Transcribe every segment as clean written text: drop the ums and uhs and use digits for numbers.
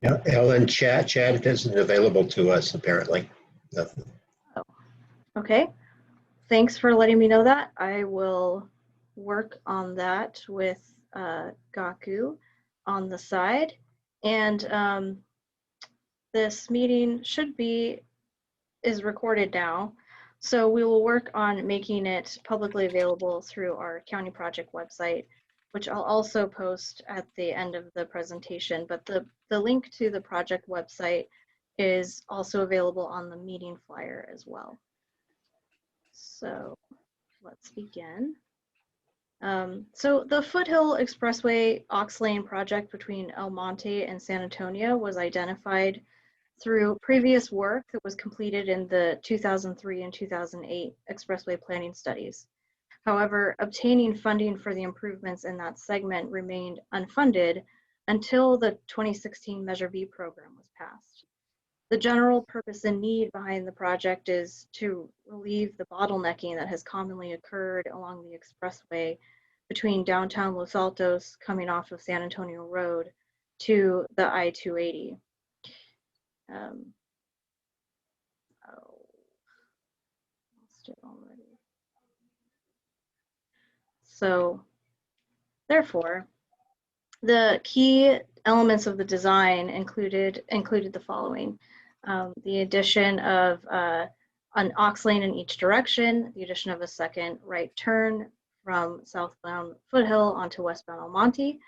Yeah, Ellen, chat isn't available to us apparently. Nothing. Oh, okay. Thanks for letting me know that. I will work on that with Gaku on the side. And this meeting is recorded now. So we will work on making it publicly available through our county project website, which I'll also post at the end of the presentation. But the link to the project website is also available on the meeting flyer as well. So let's begin. So the Foothill Expressway Ox Lane project between El Monte and San Antonio was identified through previous work that was completed in the 2003 and 2008 expressway planning studies. However, obtaining funding for the improvements in that segment remained unfunded until the 2016 Measure B program was passed. The general purpose and need behind the project is to relieve the bottlenecking that has commonly occurred along the expressway between downtown Los Altos coming off of San Antonio Road to the I-280. Lost it already. So therefore, the key elements of the design included the following. The addition of an ox lane in each direction, the addition of a second right turn from southbound Foothill onto westbound El Monte,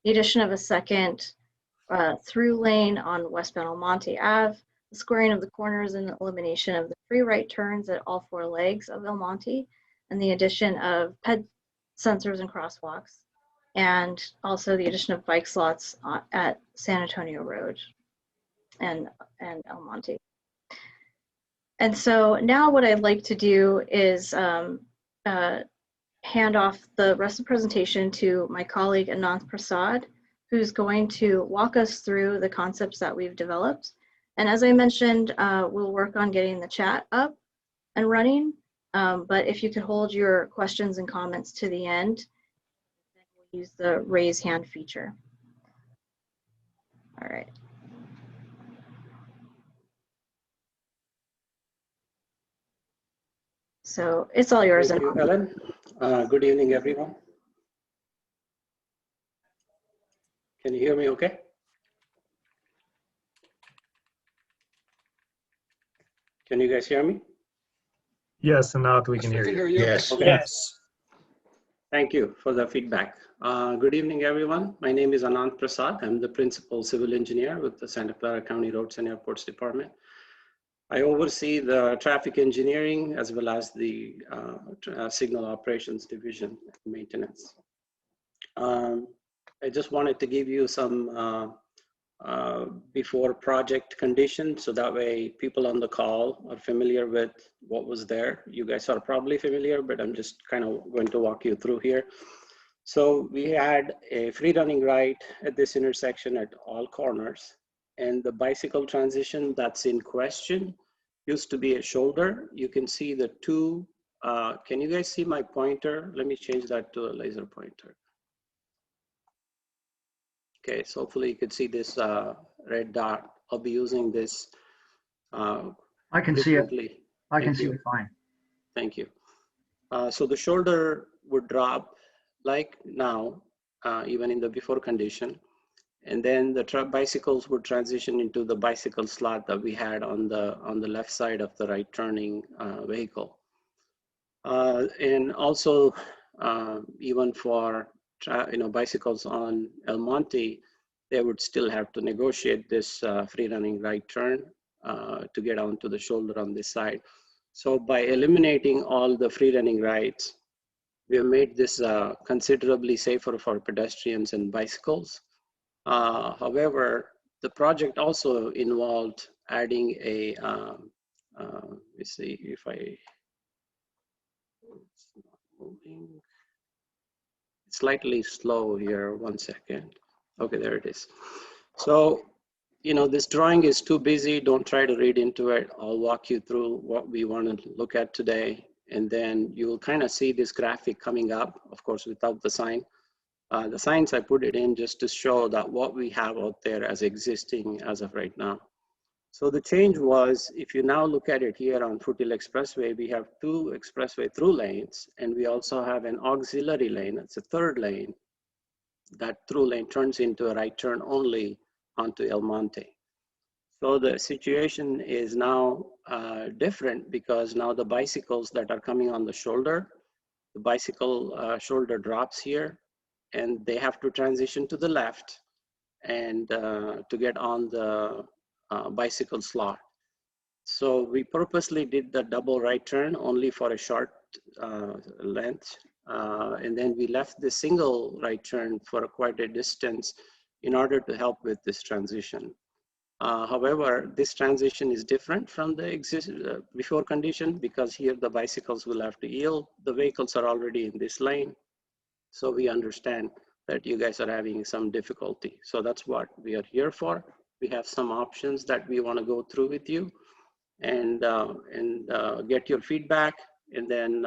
the addition of a second through lane on westbound El Monte Ave, the squaring of the corners and the elimination of the free right turns at all four legs of El Monte, and the addition of ped sensors and crosswalks, and also the addition of bike slots at San Antonio Road and El Monte. And so now what I'd like to do is hand off the rest of the presentation to my colleague Ananth Prasad, who's going to walk us through the concepts that we've developed. And as I mentioned, we'll work on getting the chat up and running. But if you could hold your questions and comments to the end, then we'll use the raise hand feature. All right. So it's all yours. Thank you, Ellen. Good evening, everyone. Can you hear me okay? Can you guys hear me? Yes, Ananth, we can hear you. Yes. Okay. Yes. Thank you for the feedback. Good evening, everyone. My name is Ananth Prasad. I'm the Principal Civil Engineer with the Santa Clara County Roads and Airports Department. I oversee the traffic engineering as well as the signal operations division and maintenance. I just wanted to give you some before project conditions, so that way people on the call are familiar with what was there. You guys are probably familiar, but I'm just kind of going to walk you through here. So we had a free running right at this intersection at all corners, and the bicycle transition that's in question used to be a shoulder. You can see the two, can you guys see my pointer? Let me change that to a laser pointer. Okay, so hopefully you could see this red dot. I'll be using this I can see it. I can see it fine. Thank you. So the shoulder would drop like now, even in the before condition. And then the bicycles would transition into the bicycle slot that we had on the left side of the right turning vehicle. And also, even for bicycles on El Monte, they would still have to negotiate this free running right turn to get onto the shoulder on this side. So by eliminating all the free running rights, we have made this considerably safer for pedestrians and bicycles. However, the project also involved adding a, let's see if it's not moving. It's slightly slow here, 1 second. Okay, there it is. So, this drawing is too busy. Don't try to read into it. I'll walk you through what we want to look at today. And then you will kind of see this graphic coming up, of course, without the sign. The signs, I put it in just to show that what we have out there as existing as of right now. So the change was, if you now look at it here on Foothill Expressway, we have 2 expressway through lanes, and we also have an auxiliary lane. It's a 3rd lane. That through lane turns into a right turn only onto El Monte. So the situation is now different because now the bicycles that are coming on the shoulder, the bicycle shoulder drops here, and they have to transition to the left and to get on the bicycle slot. So we purposely did the double right turn only for a short length. And then we left the single right turn for quite a distance in order to help with this transition. However, this transition is different from the before condition because here the bicycles will have to yield. The vehicles are already in this lane. So we understand that you guys are having some difficulty. So that's what we are here for. We have some options that we want to go through with you and get your feedback, and then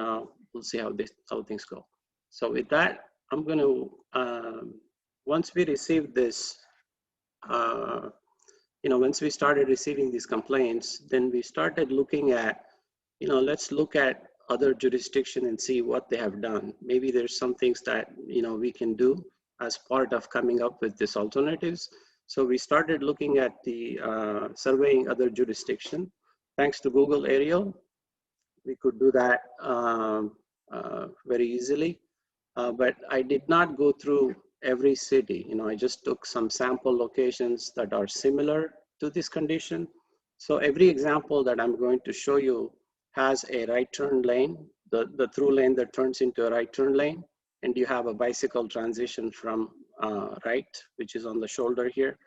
we'll see how things go. So with that, I'm going to, once we receive this, once we started receiving these complaints, then we started looking at, let's look at other jurisdiction and see what they have done. Maybe there's some things that, we can do as part of coming up with these alternatives. So we started looking at the surveying other jurisdiction. Thanks to Google Aerial, we could do that very easily. But I did not go through every city. I just took some sample locations that are similar to this condition. So every example that I'm going to show you has a right turn lane, the through lane that turns into a right turn lane, and you have a bicycle transition from right, which is on the shoulder here,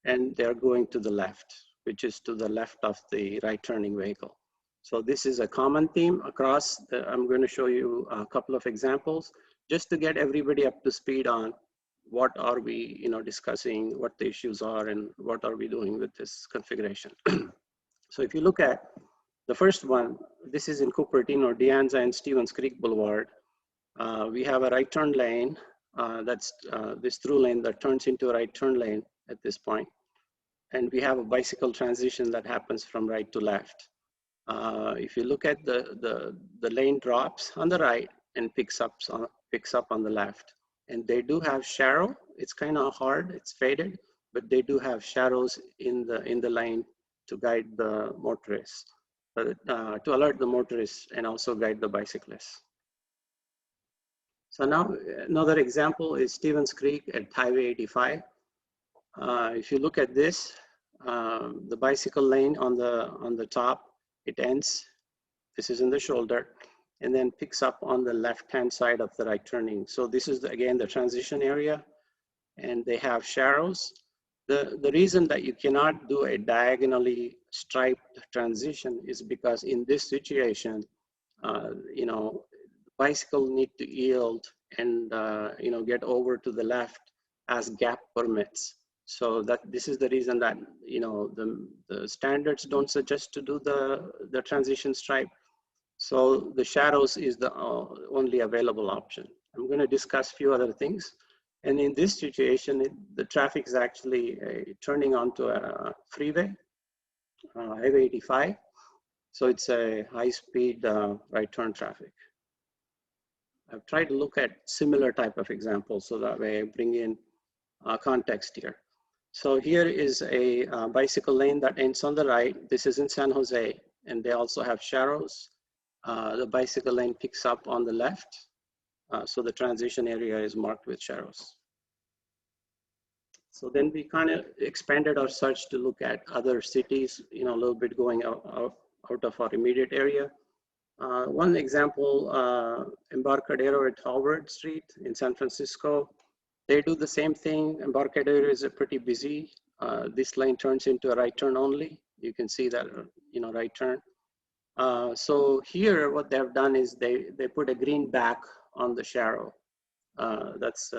and they're going to the left, which is to the left of the right turning vehicle. So this is a common theme across. I'm going to show you a couple of examples just to get everybody up to speed on what are we discussing, what the issues are, and what are we doing with this configuration. So if you look at the first one, this is in Cupertino, De Anza and Stevens Creek Boulevard. We have a right turn lane. That's this through lane that turns into a right turn lane at this point. And we have a bicycle transition that happens from right to left. If you look at the lane drops on the right and picks up on the left. And they do have shadow. It's kind of hard, it's faded, but they do have shadows in the lane to guide the motorists, to alert the motorists and also guide the bicyclists. So now another example is Stevens Creek at Highway 85. If you look at this, the bicycle lane on the top, it ends. This is in the shoulder, and then picks up on the left-hand side of the right turning. So this is again the transition area, and they have shadows. The reason that you cannot do a diagonally striped transition is because in this situation, bicycle need to yield and get over to the left as gap permits. So this is the reason that the standards don't suggest to do the transition stripe. So the shadows is the only available option. I'm going to discuss a few other things. And in this situation, the traffic is actually turning onto a freeway, Highway 85. So it's a high-speed right turn traffic. I've tried to look at similar type of examples so that way I bring in context here. So here is a bicycle lane that ends on the right. This is in San Jose, and they also have shadows. The bicycle lane picks up on the left. So the transition area is marked with shadows. So then we kind of expanded our search to look at other cities, a little bit going out of our immediate area. One example, Embarcadero at Howard Street in San Francisco. They do the same thing. Embarcadero is pretty busy. This lane turns into a right turn only. You can see that, right turn. So here, what they've done is they put a green back on the shadow. That's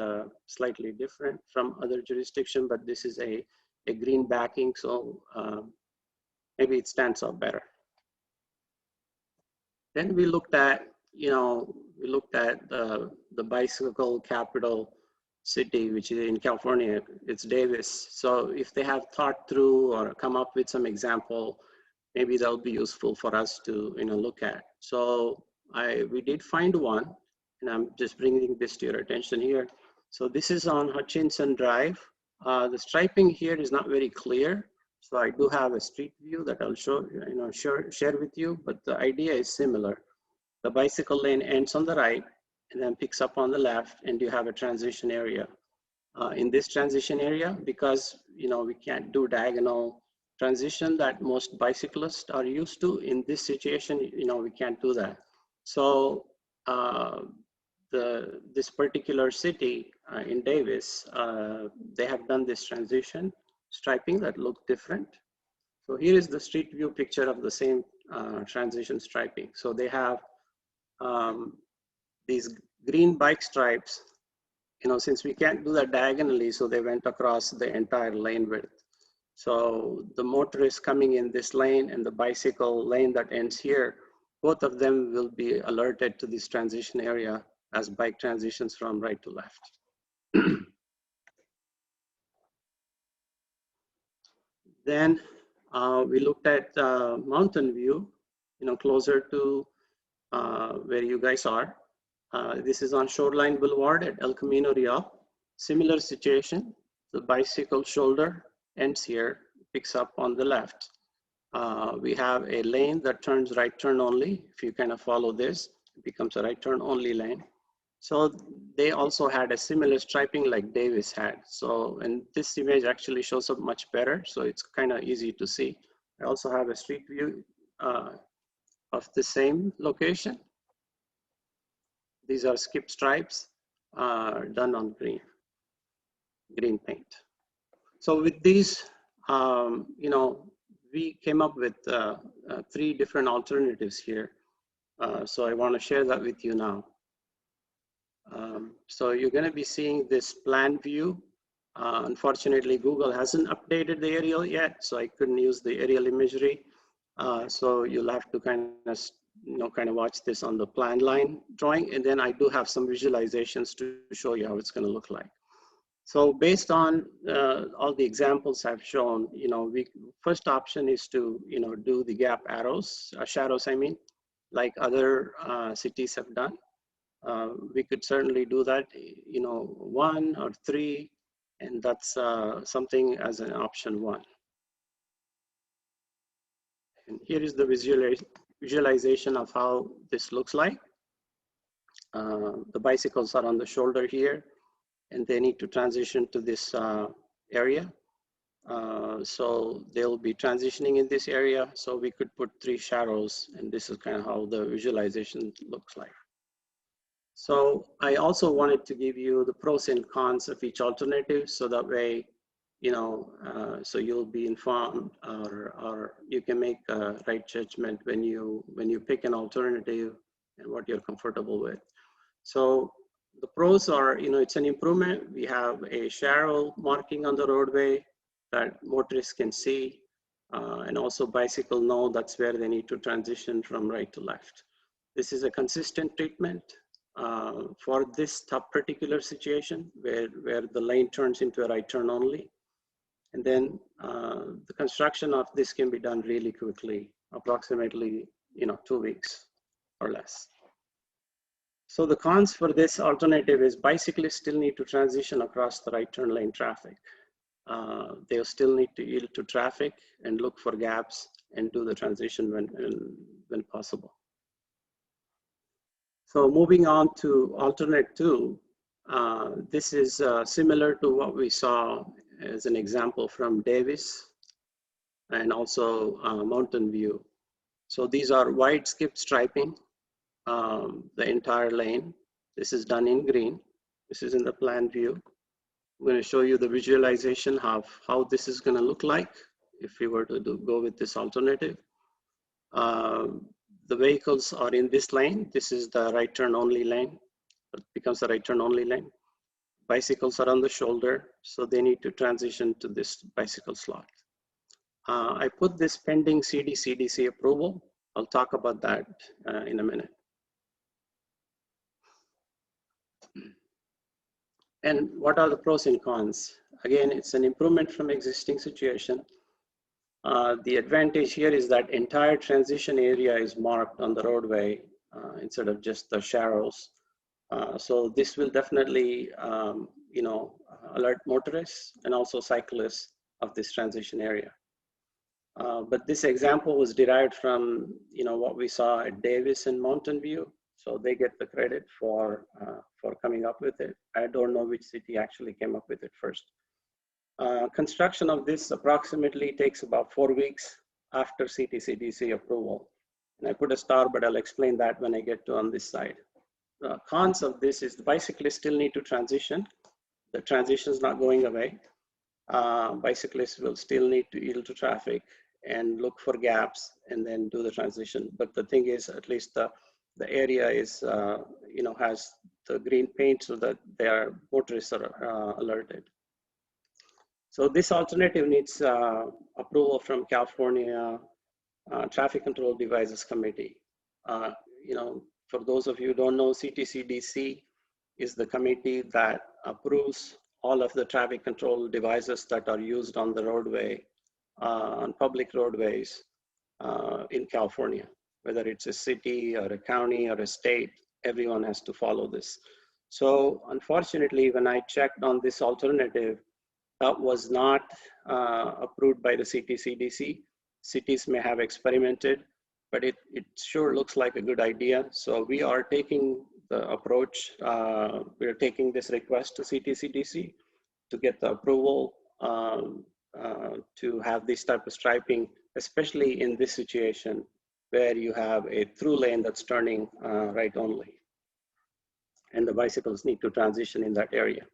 slightly different from other jurisdiction, but this is a green backing, so maybe it stands out better. Then we looked at, the bicycle capital city, which is in California, it's Davis. So if they have thought through or come up with some example, maybe that'll be useful for us to look at. So we did find one, and I'm just bringing this to your attention here. So this is on Hutchinson Drive. The striping here is not very clear. So I do have a street view that I'll show, share with you, but the idea is similar. The bicycle lane ends on the right and then picks up on the left, and you have a transition area. In this transition area, because we can't do diagonal transition that most bicyclists are used to, in this situation, we can't do that. So this particular city in Davis, they have done this transition striping that look different. So here is the street view picture of the same transition striping. So they have these green bike stripes, since we can't do that diagonally, so they went across the entire lane width. So the motorist coming in this lane and the bicycle lane that ends here, both of them will be alerted to this transition area as bike transitions from right to left. Then we looked at Mountain View, closer to where you guys are. This is on Shoreline Boulevard at El Camino Real. Similar situation, the bicycle shoulder ends here, picks up on the left. We have a lane that turns right turn only. If you kind of follow this, it becomes a right turn only lane. So they also had a similar striping like Davis had. So, and this image actually shows up much better, so it's kind of easy to see. I also have a street view of the same location. These are skip stripes done on green paint. So with these, we came up with 3 different alternatives here. So I want to share that with you now. So you're going to be seeing this plan view. Unfortunately, Google hasn't updated the aerial yet, so I couldn't use the aerial imagery. So you'll have to kind of watch this on the plan line drawing, and then I do have some visualizations to show you how it's going to look like. So based on all the examples I've shown, first option is to do the gap arrows, shadows, I mean, like other cities have done. We could certainly do that, 1 or 3, and that's something as an option 1. And here is the visualization of how this looks like. The bicycles are on the shoulder here, and they need to transition to this area. So they'll be transitioning in this area. So we could put 3 shadows, and this is kind of how the visualization looks like. So I also wanted to give you the pros and cons of each alternative, so that way, so you'll be informed, or you can make a right judgment when you pick an alternative and what you're comfortable with. So the pros are, it's an improvement. We have a shadow marking on the roadway that motorists can see, and also bicycle know that's where they need to transition from right to left. This is a consistent treatment for this particular situation where the lane turns into a right turn only. And then the construction of this can be done really quickly, approximately 2 weeks or less. So the cons for this alternative is bicyclists still need to transition across the right turn lane traffic. They'll still need to yield to traffic and look for gaps and do the transition when possible. So moving on to alternate 2, this is similar to what we saw as an example from Davis and also Mountain View. So these are wide skip striping, the entire lane. This is done in green. This is in the plan view. I'm going to show you the visualization of how this is going to look like if we were to go with this alternative. The vehicles are in this lane. This is the right turn only lane. It becomes the right turn only lane. Bicycles are on the shoulder, so they need to transition to this bicycle slot. I put this pending CDC approval. I'll talk about that in a minute. And what are the pros and cons? Again, it's an improvement from existing situation. The advantage here is that entire transition area is marked on the roadway instead of just the sharrows. So this will definitely, alert motorists and also cyclists of this transition area. But this example was derived from, what we saw at Davis and Mountain View. So they get the credit for coming up with it. I don't know which city actually came up with it first. Construction of this approximately takes about 4 weeks after CTCDC approval. And I put a star, but I'll explain that when I get to on this side. The cons of this is the bicyclists still need to transition. The transition is not going away. Bicyclists will still need to yield to traffic and look for gaps and then do the transition. But the thing is, at least the area is, has the green paint so that their motorists are alerted. So this alternative needs approval from California Traffic Control Devices Committee. For those of you who don't know, CTCDC is the committee that approves all of the traffic control devices that are used on the roadway, on public roadways in California. Whether it's a city or a county or a state, everyone has to follow this. So unfortunately, when I checked on this alternative, that was not approved by the CTCDC. Cities may have experimented, but it sure looks like a good idea. So we are taking the approach, we're taking this request to CTCDC to get the approval to have this type of striping, especially in this situation where you have a through lane that's turning right only. And the bicycles need to transition in that area.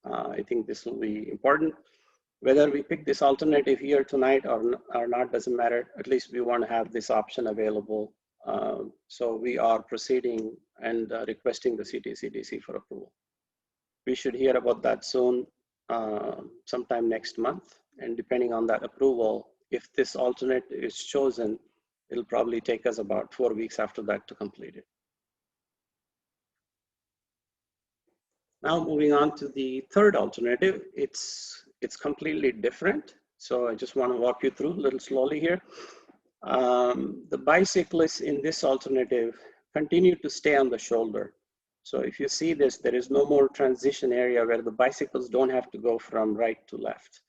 I think this will be important. Whether we pick this alternative here tonight or not doesn't matter. At least we want to have this option available. So we are proceeding and requesting the CTCDC for approval. We should hear about that soon, sometime next month. And depending on that approval, if this alternate is chosen, it'll probably take us about 4 weeks after that to complete it. Now moving on to the third alternative, it's completely different. So I just want to walk you through a little slowly here. The bicyclists in this alternative continue to stay on the shoulder. So if you see this, there is no more transition area where the bicycles don't have to go from right to left.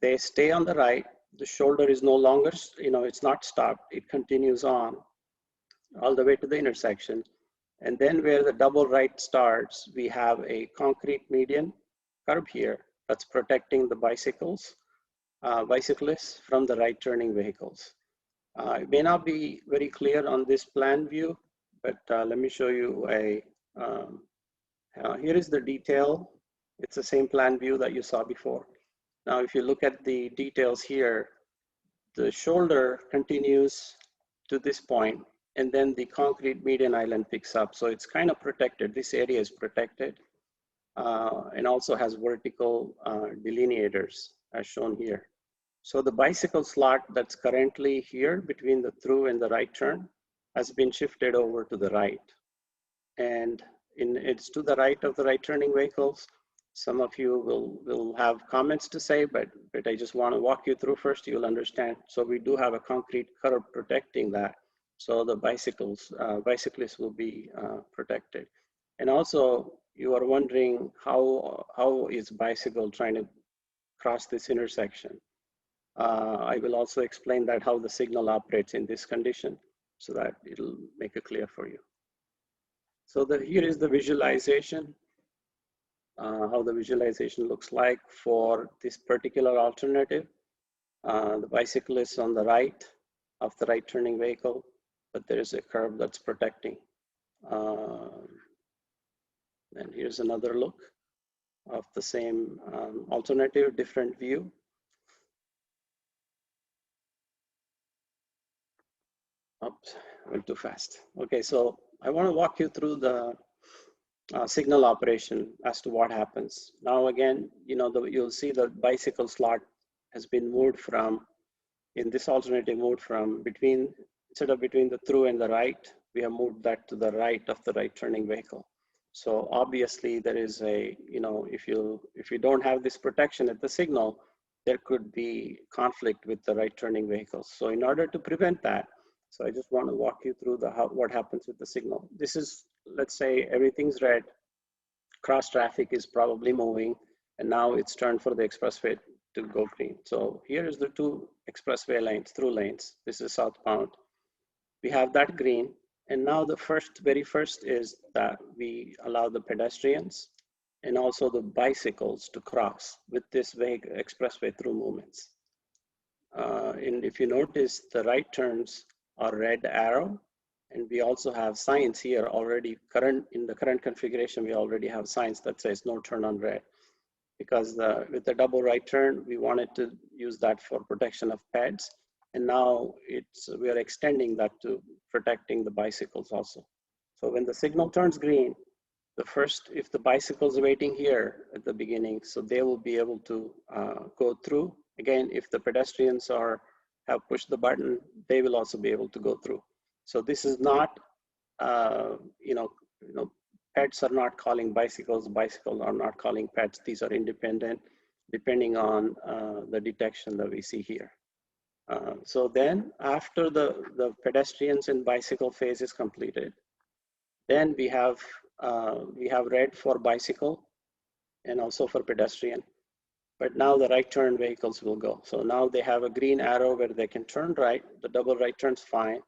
They stay on the right. The shoulder is no longer, it's not stopped. It continues on all the way to the intersection. And then where the double right starts, we have a concrete median curb here that's protecting the bicyclists from the right turning vehicles. It may not be very clear on this plan view, but let me show you here is the detail. It's the same plan view that you saw before. Now, if you look at the details here, the shoulder continues to this point, and then the concrete median island picks up. So it's kind of protected. This area is protected and also has vertical delineators as shown here. So the bicycle slot that's currently here between the through and the right turn has been shifted over to the right. And it's to the right of the right turning vehicles. Some of you will have comments to say, but I just want to walk you through first, you'll understand. So we do have a concrete curb protecting that. So the bicyclists will be protected. And also you are wondering how is bicycle trying to cross this intersection? I will also explain that how the signal operates in this condition so that it'll make it clear for you. So here is the visualization, how the visualization looks like for this particular alternative. The bicyclist on the right of the right turning vehicle, but there is a curb that's protecting. And here's another look of the same alternative, different view. Oops, went too fast. Okay, so I want to walk you through the signal operation as to what happens. Now again, you'll see the bicycle slot has been moved from, in this alternative, moved from instead of between the through and the right, we have moved that to the right of the right turning vehicle. So obviously there is a, if you don't have this protection at the signal, there could be conflict with the right turning vehicles. So in order to prevent that, so I just want to walk you through what happens with the signal. This is, let's say everything's red, cross traffic is probably moving, and now it's turned for the expressway to go green. So here is the two expressway lanes, through lanes. This is southbound. We have that green. And now the very first is that we allow the pedestrians and also the bicycles to cross with this expressway through movements. And if you notice, the right turns are red arrow, and we also have signs here already. In the current configuration, we already have signs that says no turn on red, because with the double right turn, we wanted to use that for protection of pets. And now we are extending that to protecting the bicycles also. So when the signal turns green, if the bicycle's waiting here at the beginning, so they will be able to go through. Again, if the pedestrians have pushed the button, they will also be able to go through. So this is not, pets are not calling bicycles, bicycles are not calling pets. These are independent, depending on the detection that we see here. So then after the pedestrians and bicycle phase is completed, then we have red for bicycle and also for pedestrian. But now the right turn vehicles will go. So now they have a green arrow where they can turn right. The double right turn's fine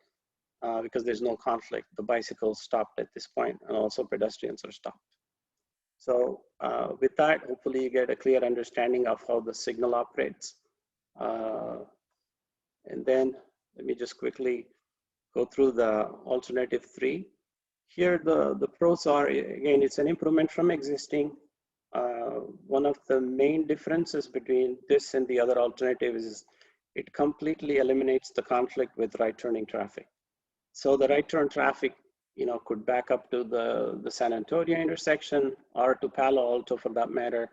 because there's no conflict. The bicycles stopped at this point, and also pedestrians are stopped. So with that, hopefully you get a clear understanding of how the signal operates. And then let me just quickly go through the alternative 3. Here the pros are, again, it's an improvement from existing. One of the main differences between this and the other alternative is it completely eliminates the conflict with right turning traffic. So the right turn traffic, could back up to the San Antonio intersection or to Palo Alto for that matter.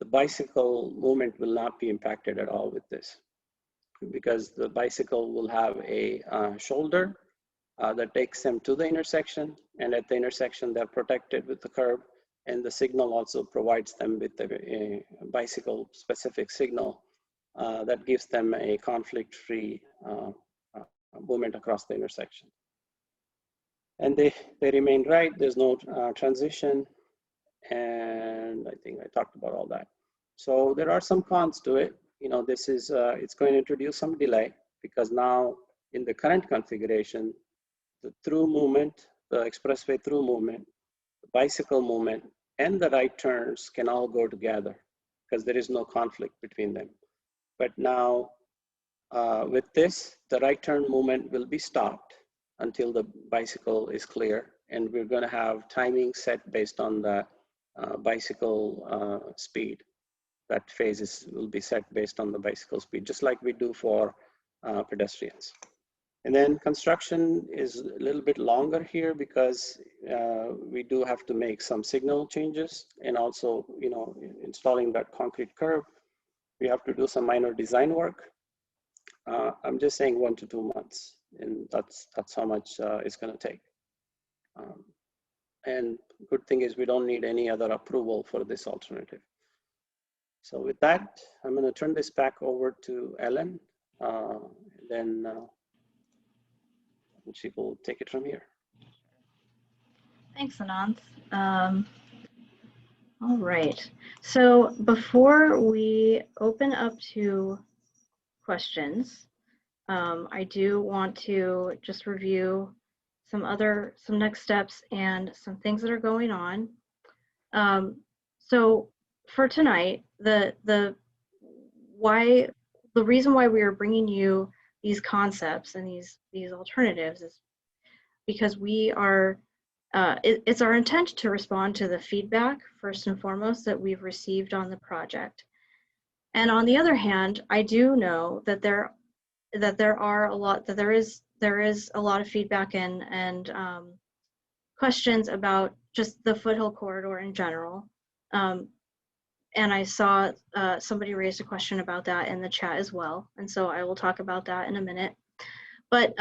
The bicycle movement will not be impacted at all with this, because the bicycle will have a shoulder that takes them to the intersection, and at the intersection they're protected with the curb, and the signal also provides them with a bicycle specific signal that gives them a conflict-free movement across the intersection. And they remain right, there's no transition, and I think I talked about all that. So there are some cons to it. This is, it's going to introduce some delay, because now in the current configuration, the through movement, the expressway through movement, the bicycle movement, and the right turns can all go together because there is no conflict between them. But now with this, the right turn movement will be stopped until the bicycle is clear, and we're going to have timing set based on the bicycle speed. That phase will be set based on the bicycle speed, just like we do for pedestrians. And then construction is a little bit longer here because we do have to make some signal changes, and also, installing that concrete curb, we have to do some minor design work. I'm just saying 1 to 2 months, and that's how much it's going to take. And good thing is we don't need any other approval for this alternative. So with that, I'm going to turn this back over to Ellen, then she will take it from here. Thanks, Ananth. All right. So before we open up to questions, I do want to just review some next steps and some things that are going on. So for tonight, the reason why we are bringing you these concepts and these alternatives is because we are, it's our intent to respond to the feedback first and foremost that we've received on the project. And on the other hand, I do know that there is a lot of feedback and questions about just the Foothill corridor in general. And I saw somebody raised a question about that in the chat as well. And so I will talk about that in a minute. But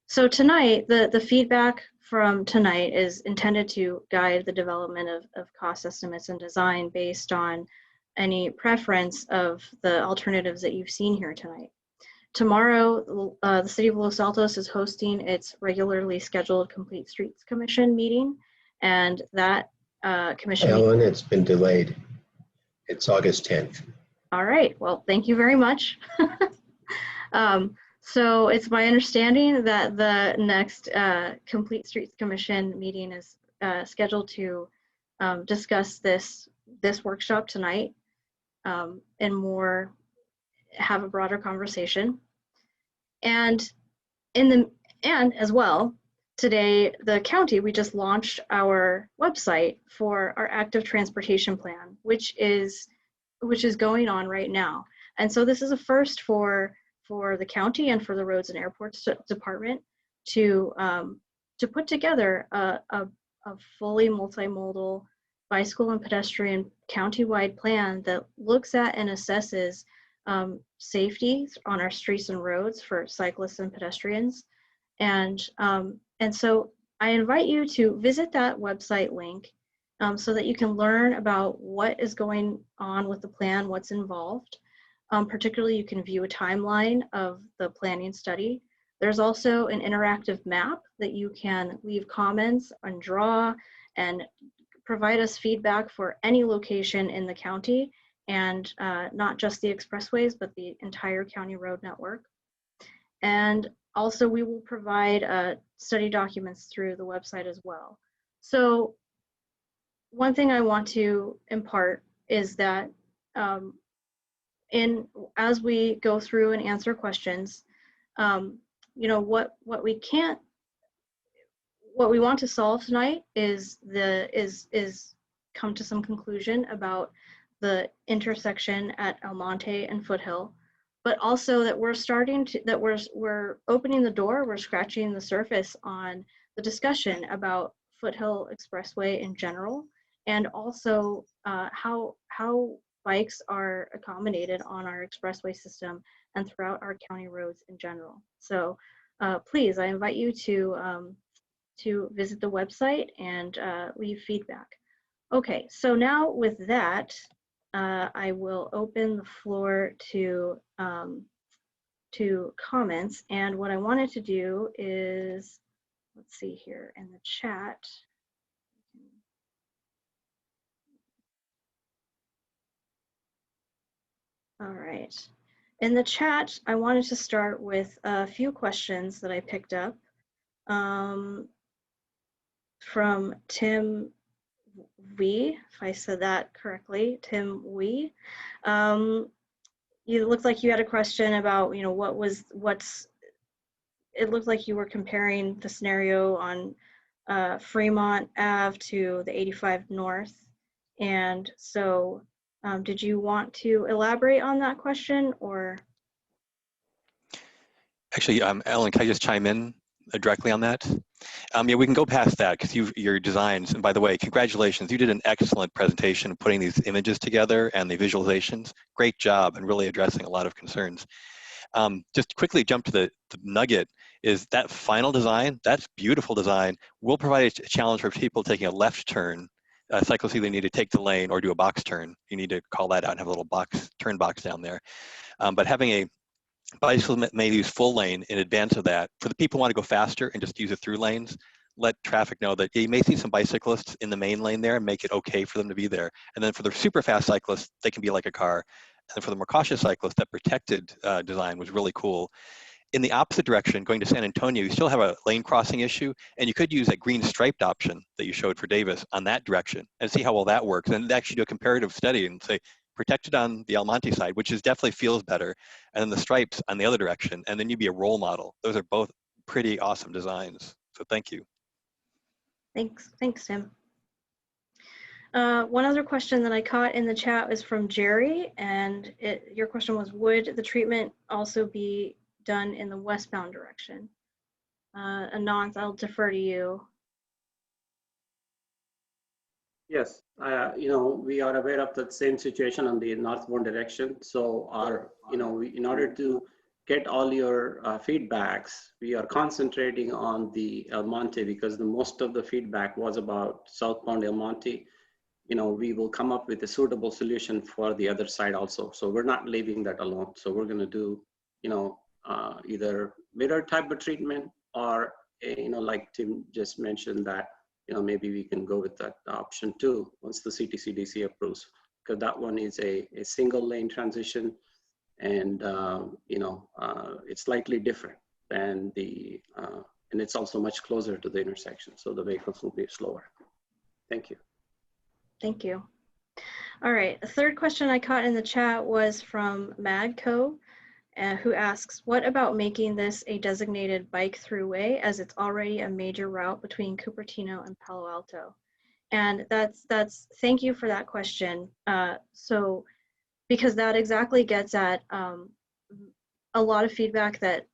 so tonight, the feedback from tonight is intended to guide the development of cost estimates and design based on any preference of the alternatives that you've seen here tonight. Tomorrow, the City of Los Altos is hosting its regularly scheduled Complete Streets Commission meeting, and that commission Ellen, it's been delayed. It's August 10th. All right, well, thank you very much. So it's my understanding that the next Complete Streets Commission meeting is scheduled to discuss this workshop tonight and more, have a broader conversation. And as well, today, the county, we just launched our website for our active transportation plan, which is going on right now. And so this is a first for the county and for the Roads and Airports Department to put together a fully multimodal bicycle and pedestrian countywide plan that looks at and assesses safety on our streets and roads for cyclists and pedestrians. And so I invite you to visit that website link so that you can learn about what is going on with the plan, what's involved. Particularly, you can view a timeline of the planning study. There's also an interactive map that you can leave comments and draw and provide us feedback for any location in the county, and not just the expressways, but the entire county road network. And also, we will provide study documents through the website as well. So one thing I want to impart is that as we go through and answer questions, you know, what we want to solve tonight is come to some conclusion about the intersection at El Monte and Foothill, but also that we're opening the door, we're scratching the surface on the discussion about Foothill Expressway in general, and also how bikes are accommodated on our expressway system and throughout our county roads in general. So please, I invite you to visit the website and leave feedback. Okay, so now with that, I will open the floor to comments. And what I wanted to do is, let's see here in the chat. All right. In the chat, I wanted to start with a few questions that I picked up from Tim Wee, if I said that correctly, Tim Wee. You looked like you had a question about, you know, it looked like you were comparing the scenario on Fremont Ave to the 85 North. And so did you want to elaborate on that question, or? Actually, Ellen, can I just chime in directly on that? Yeah, we can go past that because your designs, and by the way, congratulations, you did an excellent presentation putting these images together and the visualizations. Great job, and really addressing a lot of concerns. Just quickly jump to the nugget is that final design, that's beautiful design, will provide a challenge for people taking a left turn. Cyclists either need to take the lane or do a box turn. You need to call that out and have a little turn box down there. But having a bicycle may use full lane in advance of that. For the people who want to go faster and just use it through lanes, let traffic know that you may see some bicyclists in the main lane there and make it okay for them to be there. And then for the super fast cyclists, they can be like a car. And for the more cautious cyclists, that protected design was really cool. In the opposite direction, going to San Antonio, you still have a lane crossing issue, and you could use that green striped option that you showed for Davis on that direction and see how well that works. And actually do a comparative study and say, protected on the El Monte side, which is definitely feels better, and then the stripes on the other direction, and then you'd be a role model. Those are both pretty awesome designs. So thank you. Thanks, Tim. One other question that I caught in the chat was from Jerry, and your question was, would the treatment also be done in the westbound direction? Anant, I'll defer to you. Yes, you know, we are aware of that same situation on the northbound direction. So in order to get all your feedbacks, we are concentrating on the El Monte because the most of the feedback was about southbound El Monte. We will come up with a suitable solution for the other side also. So we're not leaving that alone. So we're going to do, either mirror type of treatment or, like Tim just mentioned that, maybe we can go with that option too once the CTCDC approves, because that one is a single lane transition, and it's slightly different than the, and it's also much closer to the intersection, so the vehicles will be slower. Thank you. Thank you. All right, a third question I caught in the chat was from Madco, who asks, what about making this a designated bike throughway as it's already a major route between Cupertino and Palo Alto? And thank you for that question. So, because that exactly gets at a lot of feedback that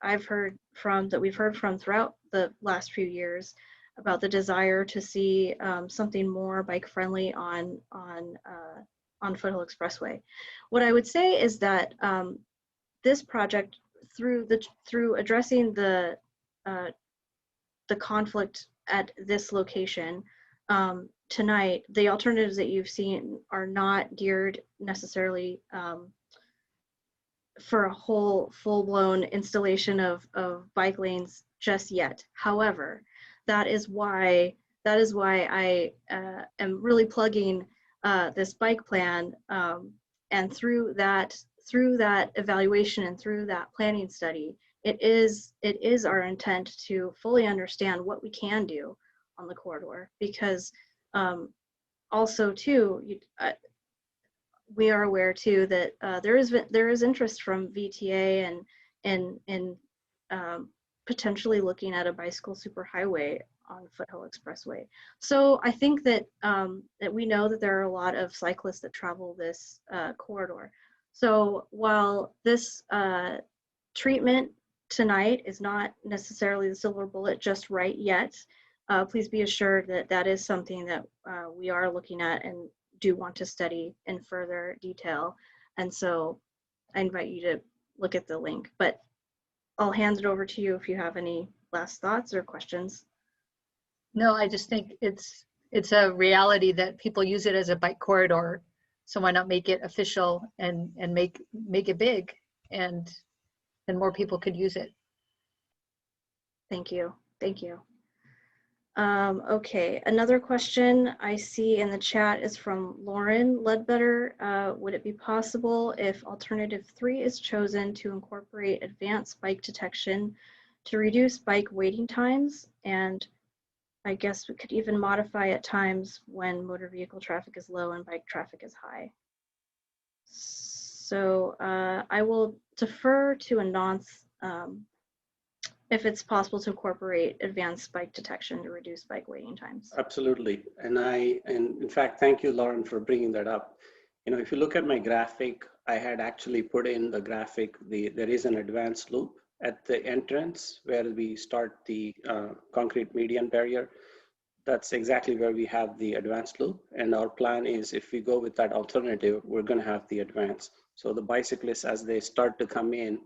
we've heard from throughout the last few years about the desire to see something more bike friendly on Foothill Expressway. What I would say is that this project, through addressing the conflict at this location tonight, the alternatives that you've seen are not geared necessarily for a whole full-blown installation of bike lanes just yet. However, that is why I am really plugging this bike plan, and through that evaluation and through that planning study, it is our intent to fully understand what we can do on the corridor, because also too, we are aware too that there is interest from VTA and potentially looking at a bicycle superhighway on Foothill Expressway. So I think that that we know that there are a lot of cyclists that travel this corridor. So while this treatment tonight is not necessarily the silver bullet just right yet, please be assured that that is something that we are looking at and do want to study in further detail. And so I invite you to look at the link, but I'll hand it over to you if you have any last thoughts or questions. No, I just think it's a reality that people use it as a bike corridor. So why not make it official and make it big, and more people could use it. Thank you. Thank you. Okay, another question I see in the chat is from Lauren Ledbetter. Would it be possible if alternative 3 is chosen to incorporate advanced bike detection to reduce bike waiting times? And I guess we could even modify at times when motor vehicle traffic is low and bike traffic is high. So I will defer to Ananth if it's possible to incorporate advanced bike detection to reduce bike waiting times. Absolutely. And in fact, thank you, Lauren, for bringing that up. If you look at my graphic, I had actually put in the graphic, there is an advanced loop at the entrance where we start the concrete median barrier. That's exactly where we have the advanced loop. And our plan is, if we go with that alternative, we're going to have the advance. So the bicyclists, as they start to come in,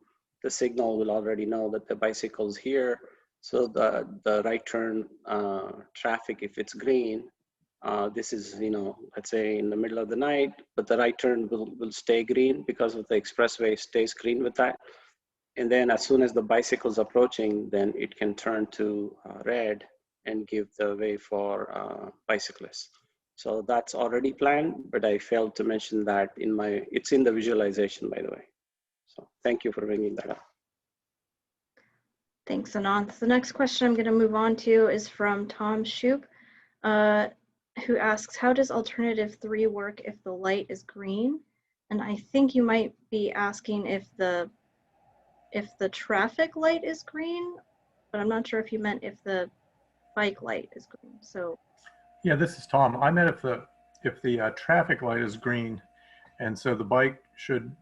the signal will already know that the bicycle's here. So the right turn traffic, if it's green, this is, let's say in the middle of the night, but the right turn will stay green because of the expressway stays green with that. And then as soon as the bicycle's approaching, then it can turn to red and give the way for bicyclists. So that's already planned, but I failed to mention that it's in the visualization, by the way. So thank you for bringing that up. Thanks, Ananth. The next question I'm going to move on to is from Tom Shoup, who asks, how does alternative 3 work if the light is green? And I think you might be asking if the traffic light is green, but I'm not sure if you meant if the bike light is green. So yeah, this is Tom. I meant if the traffic light is green, and so the bike should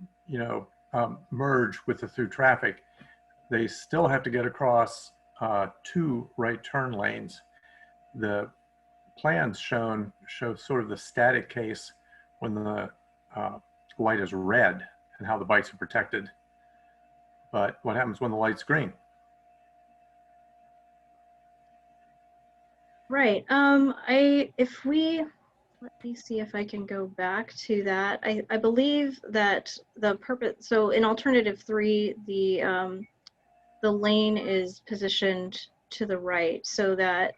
merge with the through traffic, they still have to get across 2 right turn lanes. The plans show sort of the static case when the light is red and how the bikes are protected. But what happens when the light's green? Right. Let me see if I can go back to that. I believe that the purpose, so in alternative 3, the lane is positioned to the right so that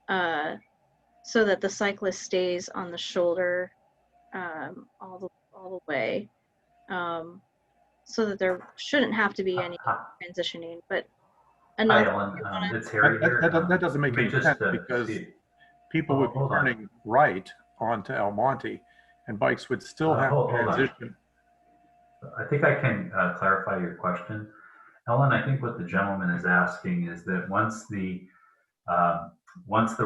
the cyclist stays on the shoulder all the way, so that there shouldn't have to be any transitioning. But Hi, another, Ellen. It's Harry here. That doesn't make Let me any just sense because see. people would be Hold on. turning right onto El Monte, and bikes would still have Hold to on. transition. I think I can clarify your question. Ellen, I think what the gentleman is asking is that once the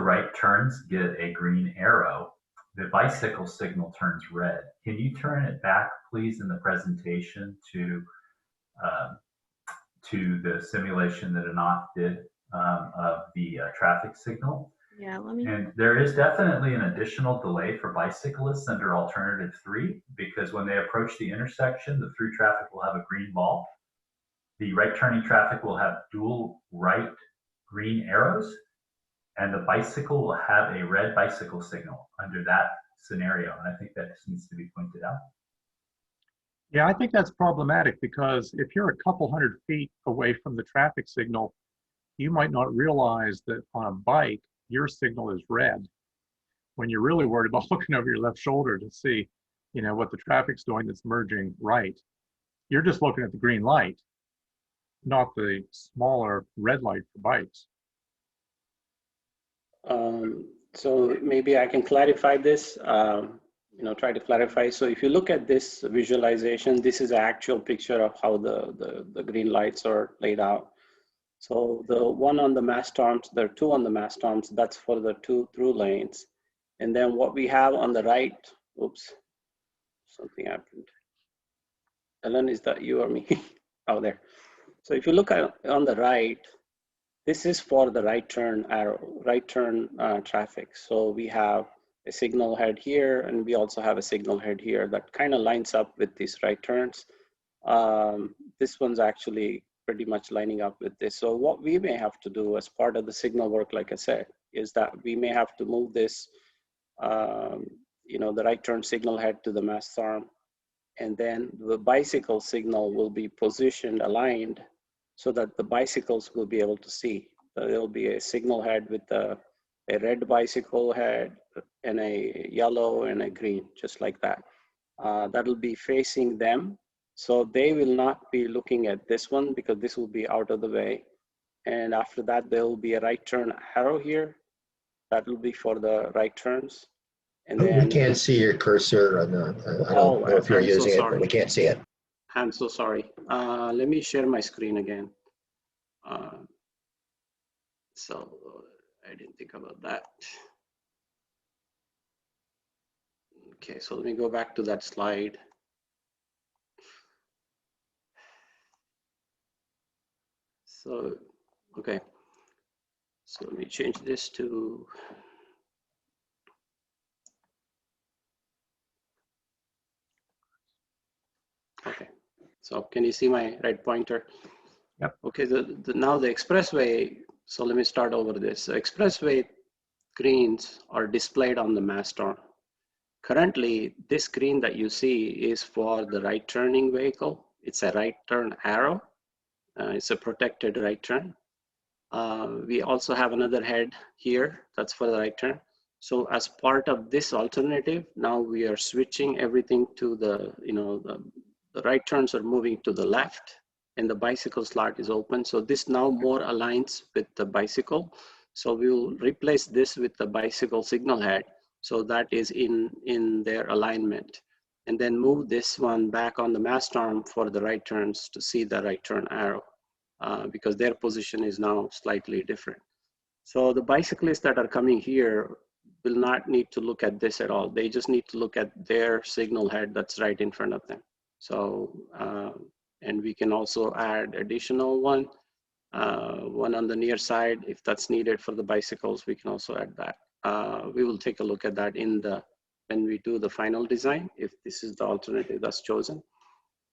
right turns get a green arrow, the bicycle signal turns red. Can you turn it back, please, in the presentation to the simulation that Anant did of the traffic signal? yeah, let me. And there is definitely an additional delay for bicyclists under alternative 3, because when they approach the intersection, the through traffic will have a green ball. The right turning traffic will have dual right green arrows, and the bicycle will have a red bicycle signal under that scenario. And I think that just needs to be pointed out. Yeah, I think that's problematic because if you're a couple hundred feet away from the traffic signal, you might not realize that on a bike, your signal is red when you're really worried about looking over your left shoulder to see, what the traffic's doing that's merging right. You're just looking at the green light, not the smaller red light for bikes. So maybe I can clarify this, try to clarify. So if you look at this visualization, this is an actual picture of how the green lights are laid out. So the one on the mast arms, there are 2 on the mast arms, that's for the 2 through lanes. And then what we have on the right, oops, something happened. Ellen, is that you or me? Oh, there. So if you look at on the right, this is for the right turn arrow, right turn traffic. So we have a signal head here, and we also have a signal head here that kind of lines up with these right turns. This one's actually pretty much lining up with this. So what we may have to do as part of the signal work, like I said, is that we may have to move this, the right turn signal head to the mast arm, and then the bicycle signal will be positioned, aligned, so that the bicycles will be able to see. There'll be a signal head with a red bicycle head and a yellow and a green, just like that. That'll be facing them. So they will not be looking at this one because this will be out of the way. And after that, there will be a right turn arrow here. That will be for the right turns. And then we can't see your cursor on the, I don't know if you're using it, but we can't see it. I'm so sorry. Let me share my screen again. So I didn't think about that. Okay, so let me go back to that slide. So, okay. So let me change this to, okay. So can you see my right pointer? Yep. Okay, now the expressway, so let me start over this. The expressway greens are displayed on the mast arm. Currently, this screen that you see is for the right turning vehicle. It's a right turn arrow. It's a protected right turn. We also have another head here that's for the right turn. So as part of this alternative, now we are switching everything to the right turns are moving to the left and the bicycle slot is open. So this now more aligns with the bicycle. So we will replace this with the bicycle signal head. So that is in their alignment. And then move this one back on the mast arm for the right turns to see the right turn arrow because their position is now slightly different. So the bicyclists that are coming here will not need to look at this at all. They just need to look at their signal head that's right in front of them. So, and we can also add additional one on the near side. If that's needed for the bicycles, we can also add that. We will take a look at that when we do the final design, if this is the alternative that's chosen.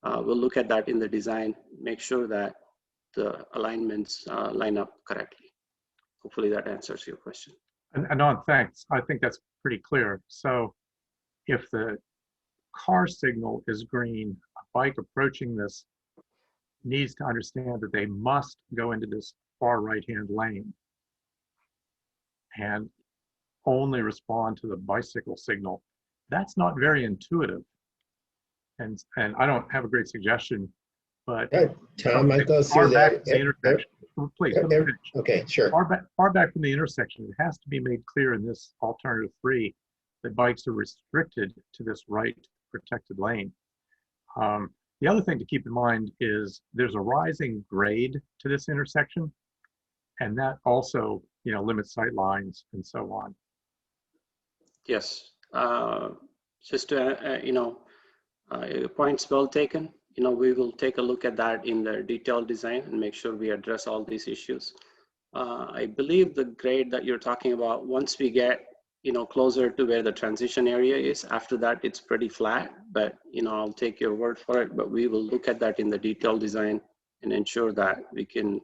We'll look at that in the design, make sure that the alignments line up correctly. Hopefully that answers your question. And Anand, thanks. I think that's pretty clear. So if the car signal is green, a bike approaching this needs to understand that they must go into this far right-hand lane and only respond to the bicycle signal. That's not very intuitive. And I don't have a great suggestion, but Tom, I go far through back that. from the intersection. Please, let me finish. Okay, sure. Far back from the intersection, it has to be made clear in this alternative 3 that bikes are restricted to this right protected lane. The other thing to keep in mind is there's a rising grade to this intersection, and that also, limits sight lines and so on. Yes, just to, points well taken. We will take a look at that in the detailed design and make sure we address all these issues. I believe the grade that you're talking about, once we get, closer to where the transition area is, after that it's pretty flat, but, I'll take your word for it, but we will look at that in the detailed design and ensure that we can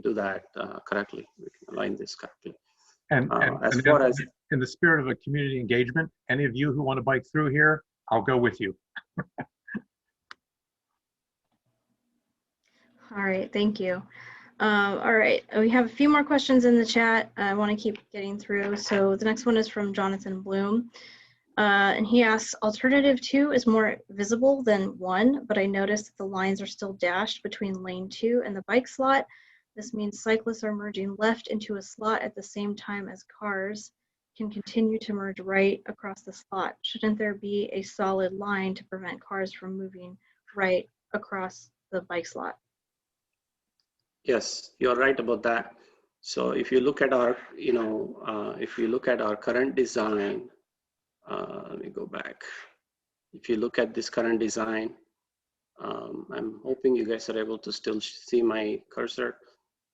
do that correctly. We can align this correctly. And as far as in the spirit of a community engagement, any of you who want to bike through here, I'll go with you. All right, thank you. All right, we have a few more questions in the chat. I want to keep getting through. So the next one is from Jonathan Bloom. And he asks, alternative 2 is more visible than 1, but I noticed that the lines are still dashed between lane 2 and the bike slot. This means cyclists are merging left into a slot at the same time as cars can continue to merge right across the slot. Shouldn't there be a solid line to prevent cars from moving right across the bike slot? Yes, you're right about that. So if you look at our, if you look at our current design, let me go back. If you look at this current design, I'm hoping you guys are able to still see my cursor.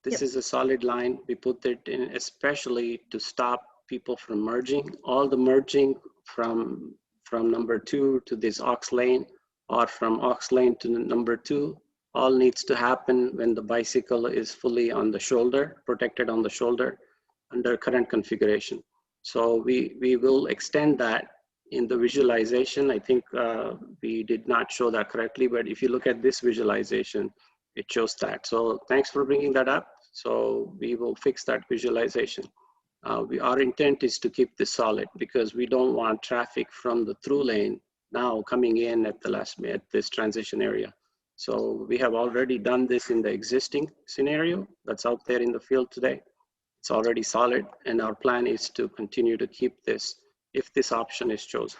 This is a solid line. We put it in especially to stop people from merging. All the merging from number 2 to this aux lane, or from aux lane to number 2, all needs to happen when the bicycle is fully on the shoulder, protected on the shoulder under current configuration. So we will extend that in the visualization. I think we did not show that correctly, but if you look at this visualization, it shows that. So thanks for bringing that up. So we will fix that visualization. Our intent is to keep this solid because we don't want traffic from the through lane now coming in at this transition area. So we have already done this in the existing scenario that's out there in the field today. It's already solid, and our plan is to continue to keep this if this option is chosen.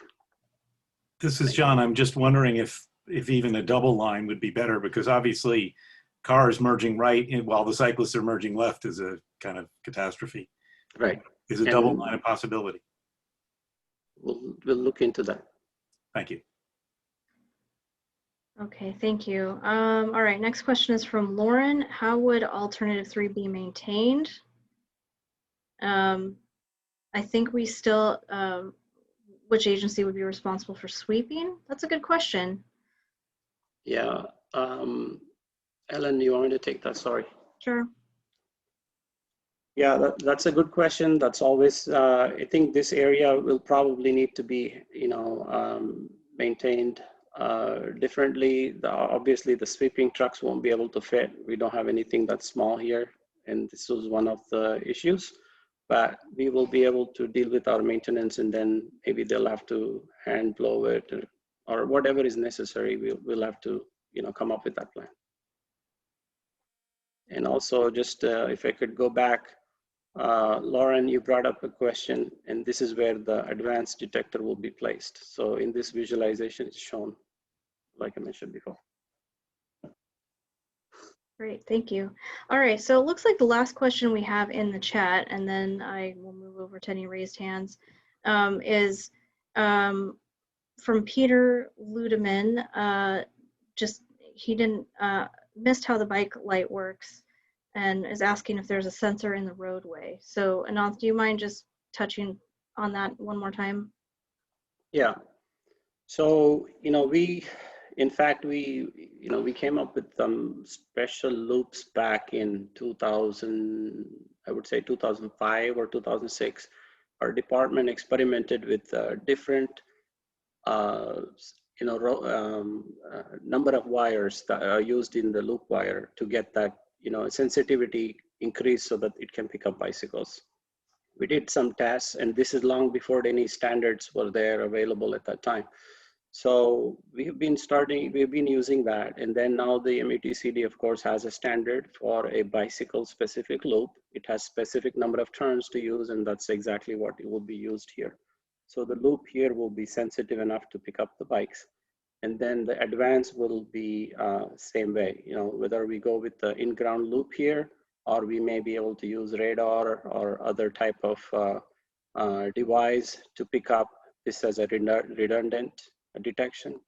This is John. I'm just wondering if even a double line would be better, because obviously cars merging right while the cyclists are merging left is a kind of catastrophe. Right. Is a double line a possibility? We'll look into that. Thank you. Okay, thank you. All right, next question is from Lauren. How would alternative 3 be maintained? I think we still, which agency would be responsible for sweeping? That's a good question. Yeah, Ellen, you want me to take that? Sorry. Sure. Yeah, that's a good question. That's always, I think this area will probably need to be, maintained differently. Obviously, the sweeping trucks won't be able to fit. We don't have anything that's small here, and this was one of the issues. But we will be able to deal with our maintenance, and then maybe they'll have to hand blow it or whatever is necessary. We'll have to, come up with that plan. And also, just if I could go back, Lauren, you brought up a question, and this is where the advanced detector will be placed. So in this visualization, it's shown, like I mentioned before. Great, thank you. All right, so it looks like the last question we have in the chat, and then I will move over to any raised hands, is from Peter Ludeman. He missed how the bike light works and is asking if there's a sensor in the roadway. So Ananth, do you mind just touching on that one more time? Yeah. So, we In fact, we came up with some special loops back in 2000, I would say 2005 or 2006. Our department experimented with different, number of wires that are used in the loop wire to get that, sensitivity increase so that it can pick up bicycles. We did some tests, and this is long before any standards were there available at that time. So we've been using that. And then now the MUTCD, of course, has a standard for a bicycle specific loop. It has specific number of turns to use, and that's exactly what it will be used here. So the loop here will be sensitive enough to pick up the bikes. And then the advance will be same way, whether we go with the in-ground loop here, or we may be able to use radar or other type of device to pick up this as a redundant detection.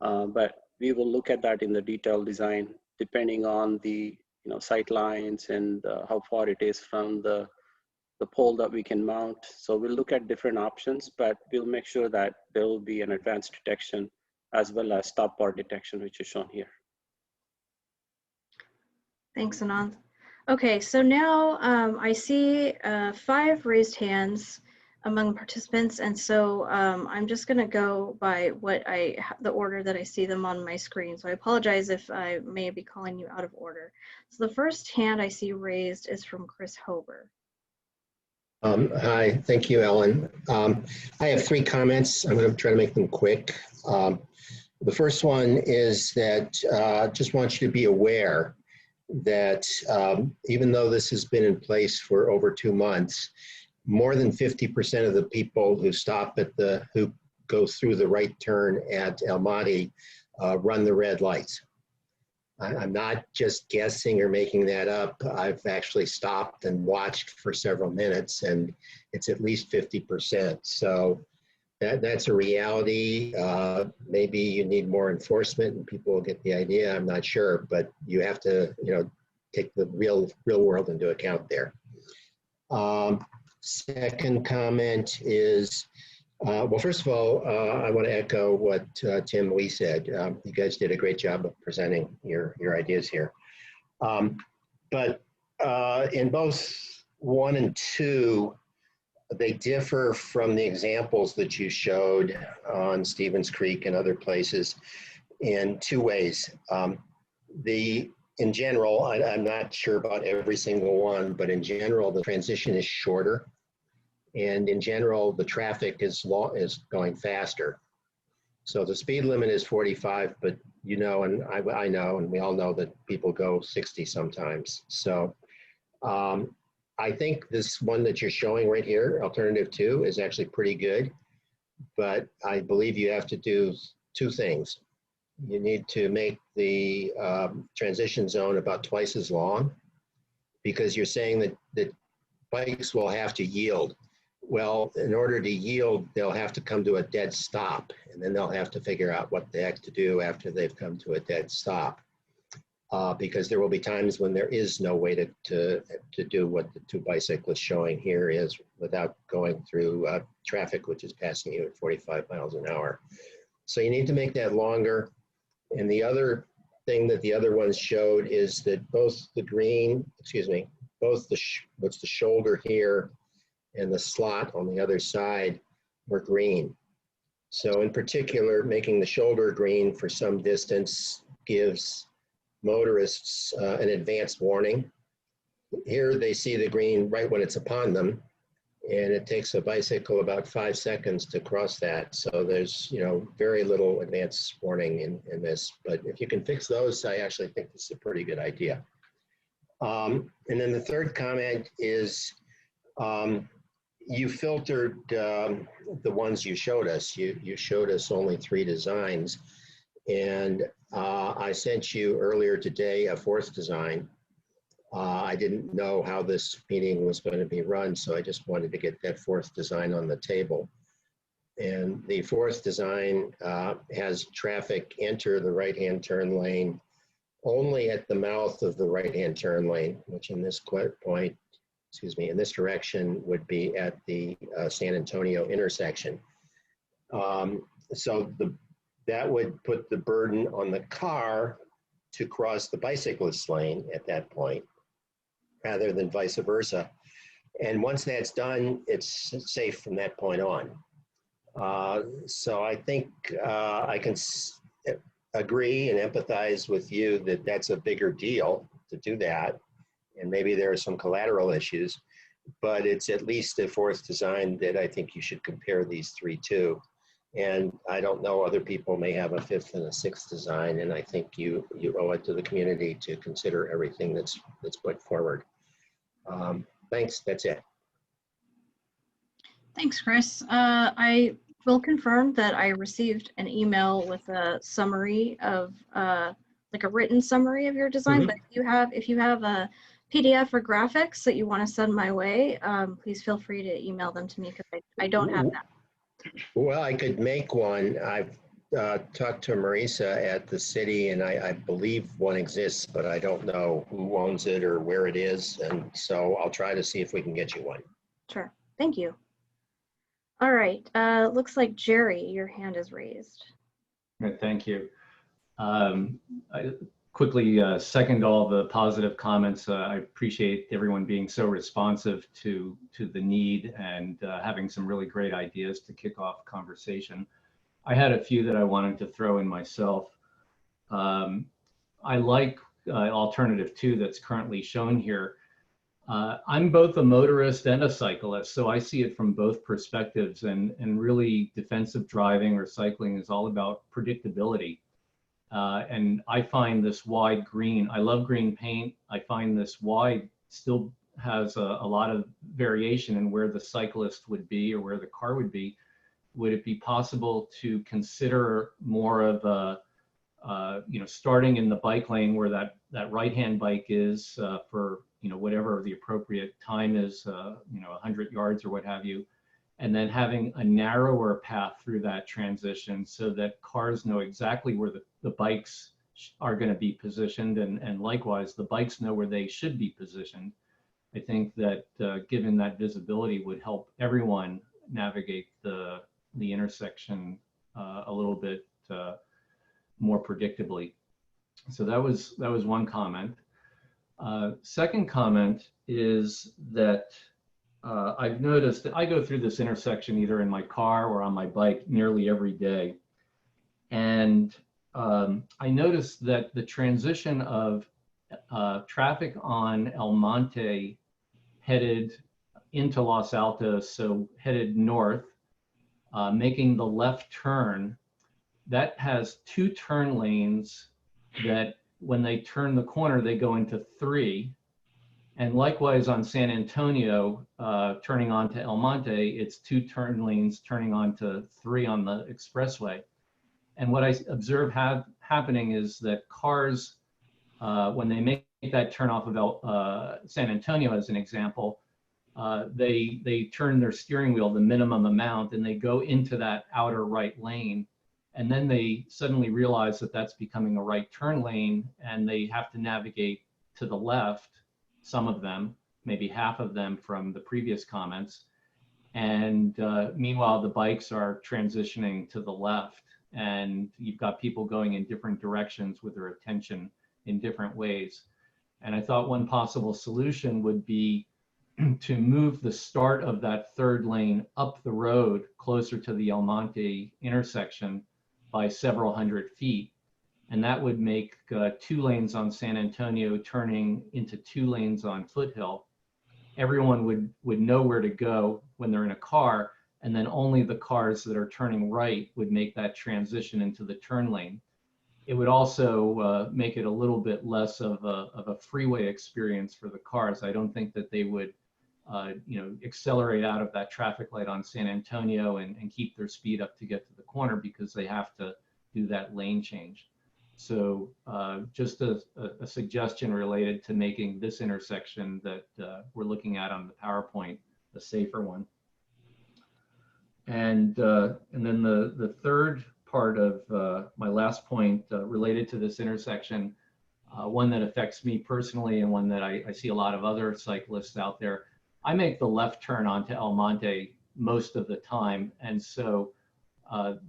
But we will look at that in the detailed design, depending on the sight lines and how far it is from the pole that we can mount. So we'll look at different options, but we'll make sure that there will be an advanced detection as well as stop bar detection, which is shown here. Thanks, Anand. Okay, so now I see 5 raised hands among participants, and so I'm just going to go by the order that I see them on my screen. So I apologize if I may be calling you out of order. So the first hand I see raised is from Chris Hober. Hi, thank you, Ellen. I have 3 comments. I'm going to try to make them quick. The first one is that just want you to be aware that even though this has been in place for over 2 months, more than 50% of the people who stop at who go through the right turn at El Mahdi run the red lights. I'm not just guessing or making that up. I've actually stopped and watched for several minutes, and it's at least 50%. So that's a reality. Maybe you need more enforcement and people will get the idea. I'm not sure, but you have to, take the real world into account there. Second comment is, well, first of all, I want to echo what Tim Lee said. You guys did a great job of presenting your ideas here. But in both 1 and 2, they differ from the examples that you showed on Stevens Creek and other places in 2 ways. In general, I'm not sure about every single one, but in general, the transition is shorter. And in general, the traffic is going faster. So the speed limit is 45, but and I know, and we all know that people go 60 sometimes. So I think this one that you're showing right here, alternative 2, is actually pretty good, but I believe you have to do 2 things. You need to make the transition zone about twice as long, because you're saying that bikes will have to yield. Well, in order to yield, they'll have to come to a dead stop, and then they'll have to figure out what the heck to do after they've come to a dead stop. Because there will be times when there is no way to do what the 2 bicyclists showing here is without going through traffic, which is passing you at 45 miles an hour. So you need to make that longer. And the other thing that the other ones showed is that both the shoulder here and the slot on the other side were green. So in particular, making the shoulder green for some distance gives motorists an advanced warning. Here they see the green right when it's upon them, and it takes a bicycle about 5 seconds to cross that. So there's very little advance warning in this. But if you can fix those, I actually think this is a pretty good idea. And then the third comment is you filtered the ones you showed us. You showed us only 3 designs. And I sent you earlier today a 4th design. I didn't know how this meeting was going to be run, so I just wanted to get that 4th design on the table. And the 4th design has traffic enter the right-hand turn lane only at the mouth of the right-hand turn lane, which in this in this direction would be at the San Antonio intersection. So that would put the burden on the car to cross the bicyclist lane at that point, rather than vice versa. And once that's done, it's safe from that point on. So I think I can agree and empathize with you that that's a bigger deal to do that. And maybe there are some collateral issues, but it's at least a fourth design that I think you should compare these three to. And I don't know, other people may have a fifth and a sixth design, and I think you owe it to the community to consider everything that's put forward. Thanks, that's it. Thanks, Chris. I will confirm that I received an email with a summary of, like a written summary of your design, but if you have a PDF or graphics that you want to send my way, please feel free to email them to me, because I don't have that. Well, I could make one. I've talked to Marisa at the city, and I believe one exists, but I don't know who owns it or where it is. And so I'll try to see if we can get you one. Sure. Thank you. All right. Looks like Jerry, your hand is raised. Thank you. I quickly second all the positive comments. I appreciate everyone being so responsive to the need and having some really great ideas to kick off conversation. I had a few that I wanted to throw in myself. I like alternative 2 that's currently shown here. I'm both a motorist and a cyclist, so I see it from both perspectives, and really defensive driving or cycling is all about predictability. And I find this wide green, I love green paint. I find this wide still has a lot of variation in where the cyclist would be or where the car would be. Would it be possible to consider more of a, starting in the bike lane where that right-hand bike is for, whatever the appropriate time is, 100 yards or what have you, and then having a narrower path through that transition so that cars know exactly where the bikes are going to be positioned, and likewise the bikes know where they should be positioned. I think that given that visibility would help everyone navigate the intersection a little bit more predictably. So that was one comment. Second comment is that I've noticed that I go through this intersection either in my car or on my bike nearly every day. And I noticed that the transition of traffic on El Monte headed into Los Altos, so headed north, making the left turn, that has 2 turn lanes that when they turn the corner, they go into 3. And likewise on San Antonio, turning onto El Monte, it's 2 turn lanes turning onto 3 on the expressway. And what I observe happening is that cars, when they make that turn off of San Antonio as an example, they turn their steering wheel the minimum amount and they go into that outer right lane. And then they suddenly realize that that's becoming a right turn lane and they have to navigate to the left, some of them, maybe half of them from the previous comments. And meanwhile, the bikes are transitioning to the left, and you've got people going in different directions with their attention in different ways. And I thought one possible solution would be to move the start of that 3rd lane up the road closer to the El Monte intersection by several hundred feet. And that would make 2 lanes on San Antonio turning into 2 lanes on Foothill. Everyone would know where to go when they're in a car, and then only the cars that are turning right would make that transition into the turn lane. It would also make it a little bit less of a freeway experience for the cars. I don't think that they would accelerate out of that traffic light on San Antonio and keep their speed up to get to the corner because they have to do that lane change. So just a suggestion related to making this intersection that we're looking at on the PowerPoint a safer one. And then the third part of my last point related to this intersection, one that affects me personally and one that I see a lot of other cyclists out there. I make the left turn onto El Monte most of the time, and so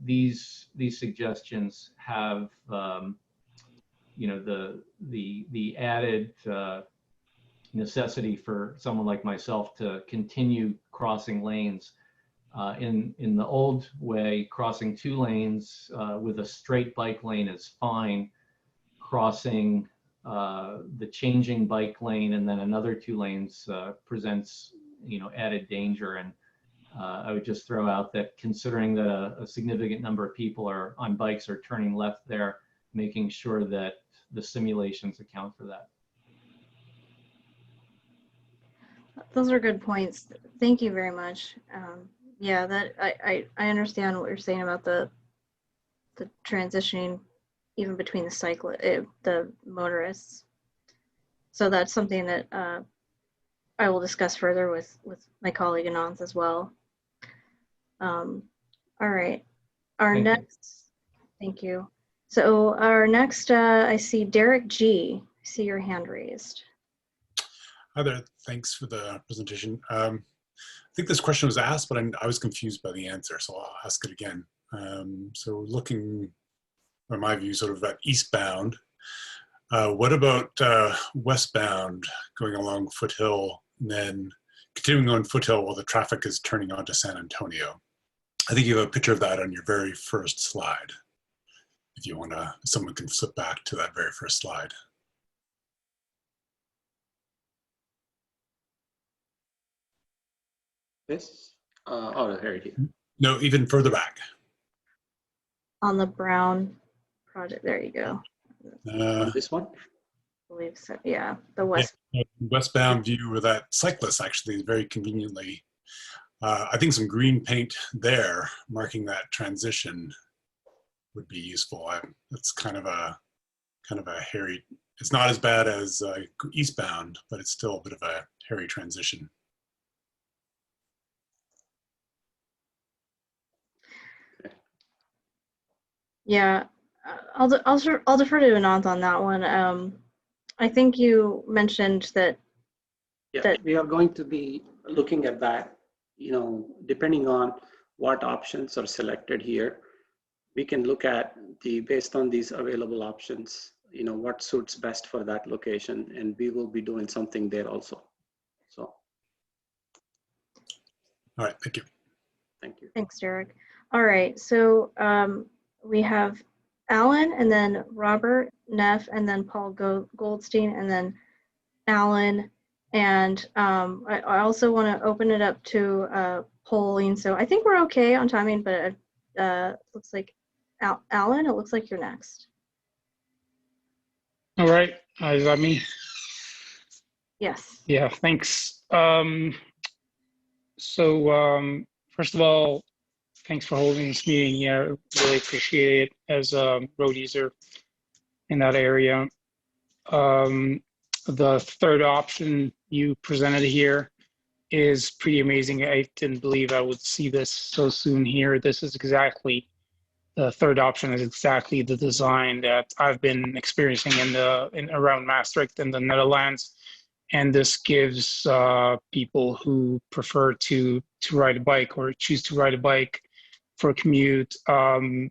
These suggestions have you know, the added necessity for someone like myself to continue crossing lanes. In the old way, crossing 2 lanes with a straight bike lane is fine. Crossing the changing bike lane and then another 2 lanes presents, you know, added danger. And I would just throw out that considering that a significant number of people are on bikes or turning left there, making sure that the simulations account for that. Those are good points. Thank you very much. Yeah, that I understand what you're saying about the transitioning even between the motorists. So that's something that I will discuss further with my colleague Ananth as well. All right, thank you. So our next, I see Derek G. I see your hand raised. Hi there, thanks for the presentation. I think this question was asked, but I was confused by the answer, so I'll ask it again. So looking, from my view, sort of at eastbound, what about westbound, going along Foothill, and then continuing on Foothill while the traffic is turning onto San Antonio? I think you have a picture of that on your very first slide. If you want to, someone can flip back to that very first slide. This? Oh, here it is. No, even further back. On the brown project, there you go. This one? I believe so. Yeah, the west. Yeah, westbound view where that cyclist actually is very conveniently. I think some green paint there marking that transition would be useful. It's kind of a hairy. It's not as bad as eastbound, but it's still a bit of a hairy transition. Yeah, I'll defer to Ananth on that one. I think you mentioned that. Yeah, we are going to be looking at that. You know, depending on what options are selected here, we can look at based on these available options, you know, what suits best for that location, and we will be doing something there also. So. All right, thank you. Thank you. Thanks, Derek. All right, so we have Alan, and then Robert Neff, and then Paul Goldstein, and then Alan. And I also want to open it up to polling. So I think we're okay on timing, but it looks like Alan, it looks like you're next. All right, is that me? Yes. Yeah, thanks. First of all, thanks for holding this meeting. Yeah, really appreciate it as a road user in that area. The third option you presented here is pretty amazing. I didn't believe I would see this so soon here. This is exactly, the third option is exactly the design that I've been experiencing around Maastricht in the Netherlands. And this gives people who prefer to ride a bike or choose to ride a bike for a commute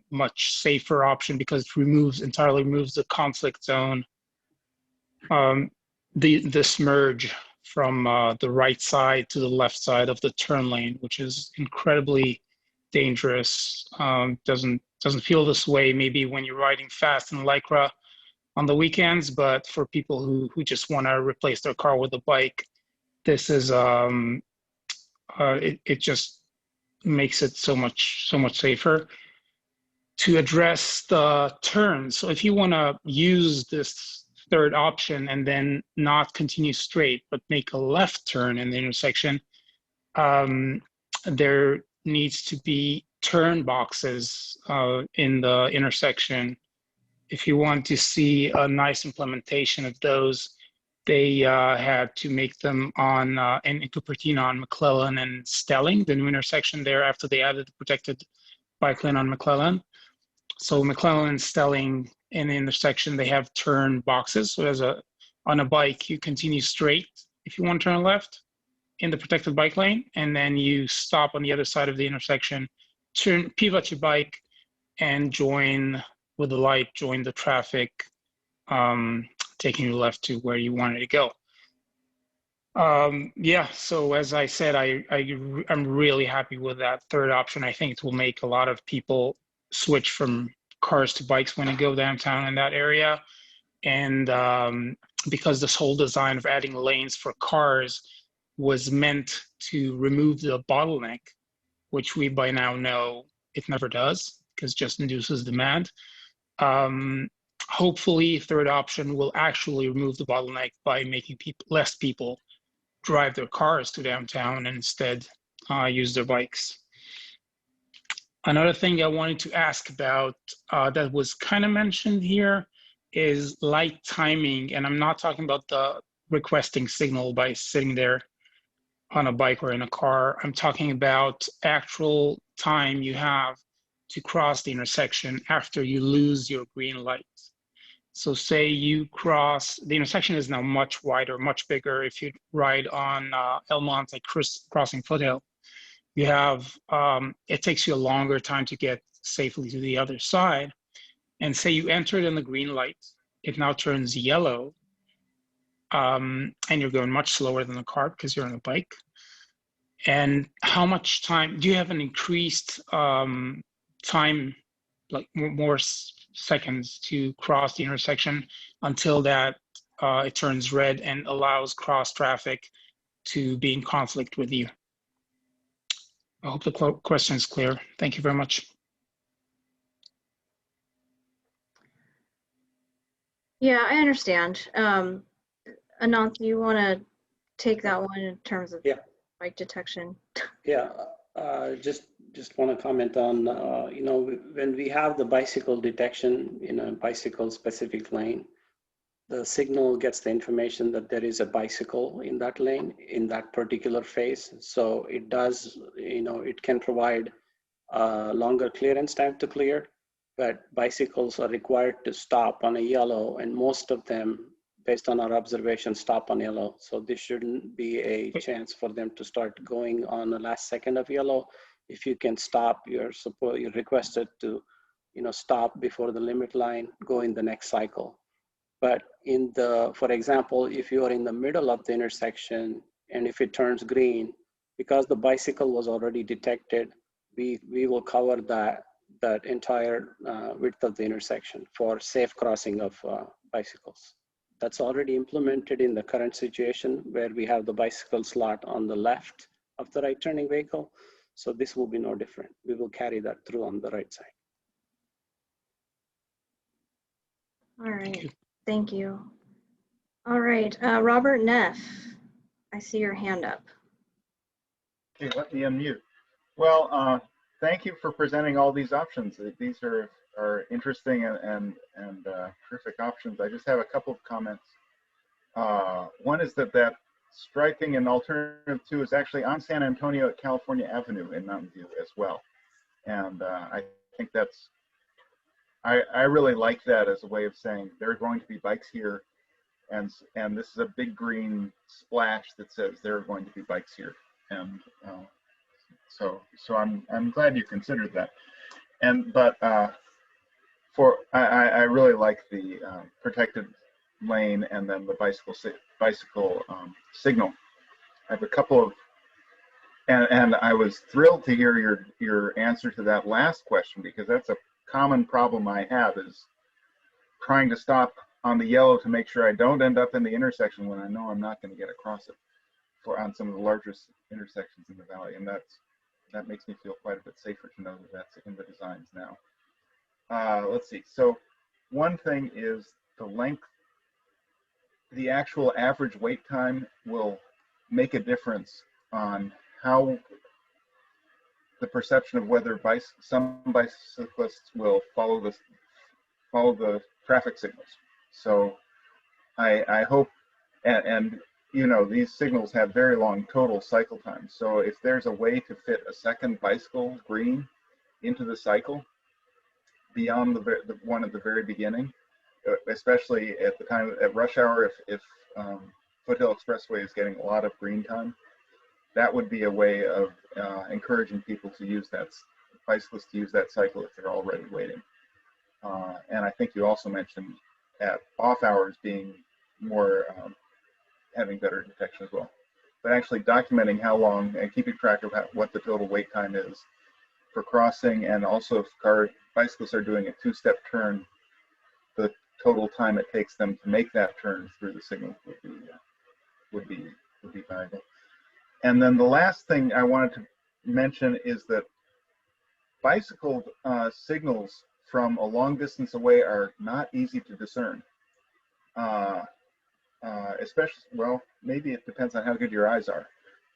much safer option, because it entirely removes the conflict zone. This merge from the right side to the left side of the turn lane, which is incredibly dangerous. Doesn't feel this way maybe when you're riding fast in Lycra on the weekends, but for people who just want to replace their car with a bike, this is it just makes it so much safer. To address the turns, so if you want to use this third option and then not continue straight but make a left turn in the intersection, there needs to be turn boxes in the intersection. If you want to see a nice implementation of those, they had to make them in Cupertino on McClellan and Stelling, the new intersection there, after they added the protected bike lane on McClellan. So McClellan and Stelling in the intersection, they have turn boxes. So on a bike, you continue straight if you want to turn left in the protected bike lane, and then you stop on the other side of the intersection pivot your bike and join with the light, join the traffic, taking you left to where you wanted to go. Yeah, so as I said, I'm really happy with that third option. I think it will make a lot of people switch from cars to bikes when they go downtown in that area. And because this whole design of adding lanes for cars was meant to remove the bottleneck, which we by now know it never does because it just induces demand. Hopefully, third option will actually remove the bottleneck by making less people drive their cars to downtown and instead use their bikes. Another thing I wanted to ask about that was kind of mentioned here is light timing. And I'm not talking about the requesting signal by sitting there on a bike or in a car. I'm talking about actual time you have to cross the intersection after you lose your green light. So say you cross, the intersection is now much wider, much bigger. If you ride on El Monte crossing Foothill, you have, it takes you a longer time to get safely to the other side. And say you entered in the green light, it now turns yellow, and you're going much slower than the car because you're on a bike. And how much time, do you have an increased time, like more seconds to cross the intersection until that it turns red and allows cross traffic to be in conflict with you? I hope the question is clear. Thank you very much. Yeah, I understand. Ananth, do you want to take that one in terms of bike detection? Yeah, just want to comment on, you know, when we have the bicycle detection in a bicycle specific lane, the signal gets the information that there is a bicycle in that lane, in that particular phase. So it does, you know, it can provide longer clearance time to clear, but bicycles are required to stop on a yellow, and most of them, based on our observation, stop on yellow. So this shouldn't be a chance for them to start going on the last second of yellow. If you can stop, you're requested to, you know, stop before the limit line, go in the next cycle. But in the, for example, if you are in the middle of the intersection and if it turns green, because the bicycle was already detected, we will cover that entire width of the intersection for safe crossing of bicycles. That's already implemented in the current situation where we have the bicycle slot on the left of the right turning vehicle. So this will be no different. We will carry that through on the right side. All right, thank you. All right, Robert Neff, I see your hand up. Okay, let me unmute. Well, thank you for presenting all these options. These are interesting and terrific options. I just have a couple of comments. One is that striping in alternative 2 is actually on San Antonio at California Avenue in Mountain View as well. And I think that's, I really like that as a way of saying there are going to be bikes here, and this is a big green splash that says there are going to be bikes here. And so I'm glad you considered that. But I really like the protected lane and then the bicycle signal. I have a couple of, and I was thrilled to hear your answer to that last question, because that's a common problem I have, is trying to stop on the yellow to make sure I don't end up in the intersection when I know I'm not going to get across it on some of the largest intersections in the valley. And that makes me feel quite a bit safer to know that that's in the designs now. Let's see. So one thing is the length. The actual average wait time will make a difference on how the perception of whether some bicyclists will follow the traffic signals. So I hope, and you know, these signals have very long total cycle times. So if there's a way to fit a second bicycle green into the cycle beyond the one at the very beginning, especially at the time at rush hour, if Foothill Expressway is getting a lot of green time, that would be a way of encouraging people to use that bicyclists to use that cycle if they're already waiting. And I think you also mentioned at off hours being more, having better detection as well. But actually documenting how long and keeping track of what the total wait time is for crossing, and also if bicyclists are doing a two-step turn, the total time it takes them to make that turn through the signal would be valuable. And then the last thing I wanted to mention is that bicycle signals from a long distance away are not easy to discern. Especially, well, maybe it depends on how good your eyes are,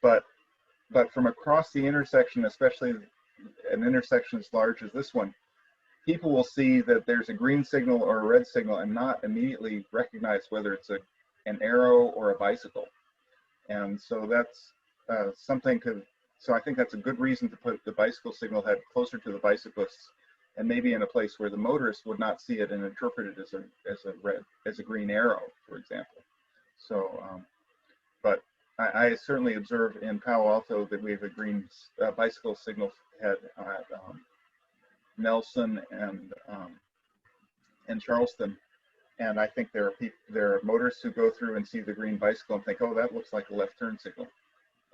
but from across the intersection, especially an intersection as large as this one, people will see that there's a green signal or a red signal and not immediately recognize whether it's an arrow or a bicycle. And so that's something so I think that's a good reason to put the bicycle signal head closer to the bicyclists, and maybe in a place where the motorist would not see it and interpret it as a green arrow, for example. So, but I certainly observe in Palo Alto that we have a green bicycle signal head at Nelson and Charleston, and I think there are motorists who go through and see the green bicycle and think, oh, that looks like a left turn signal,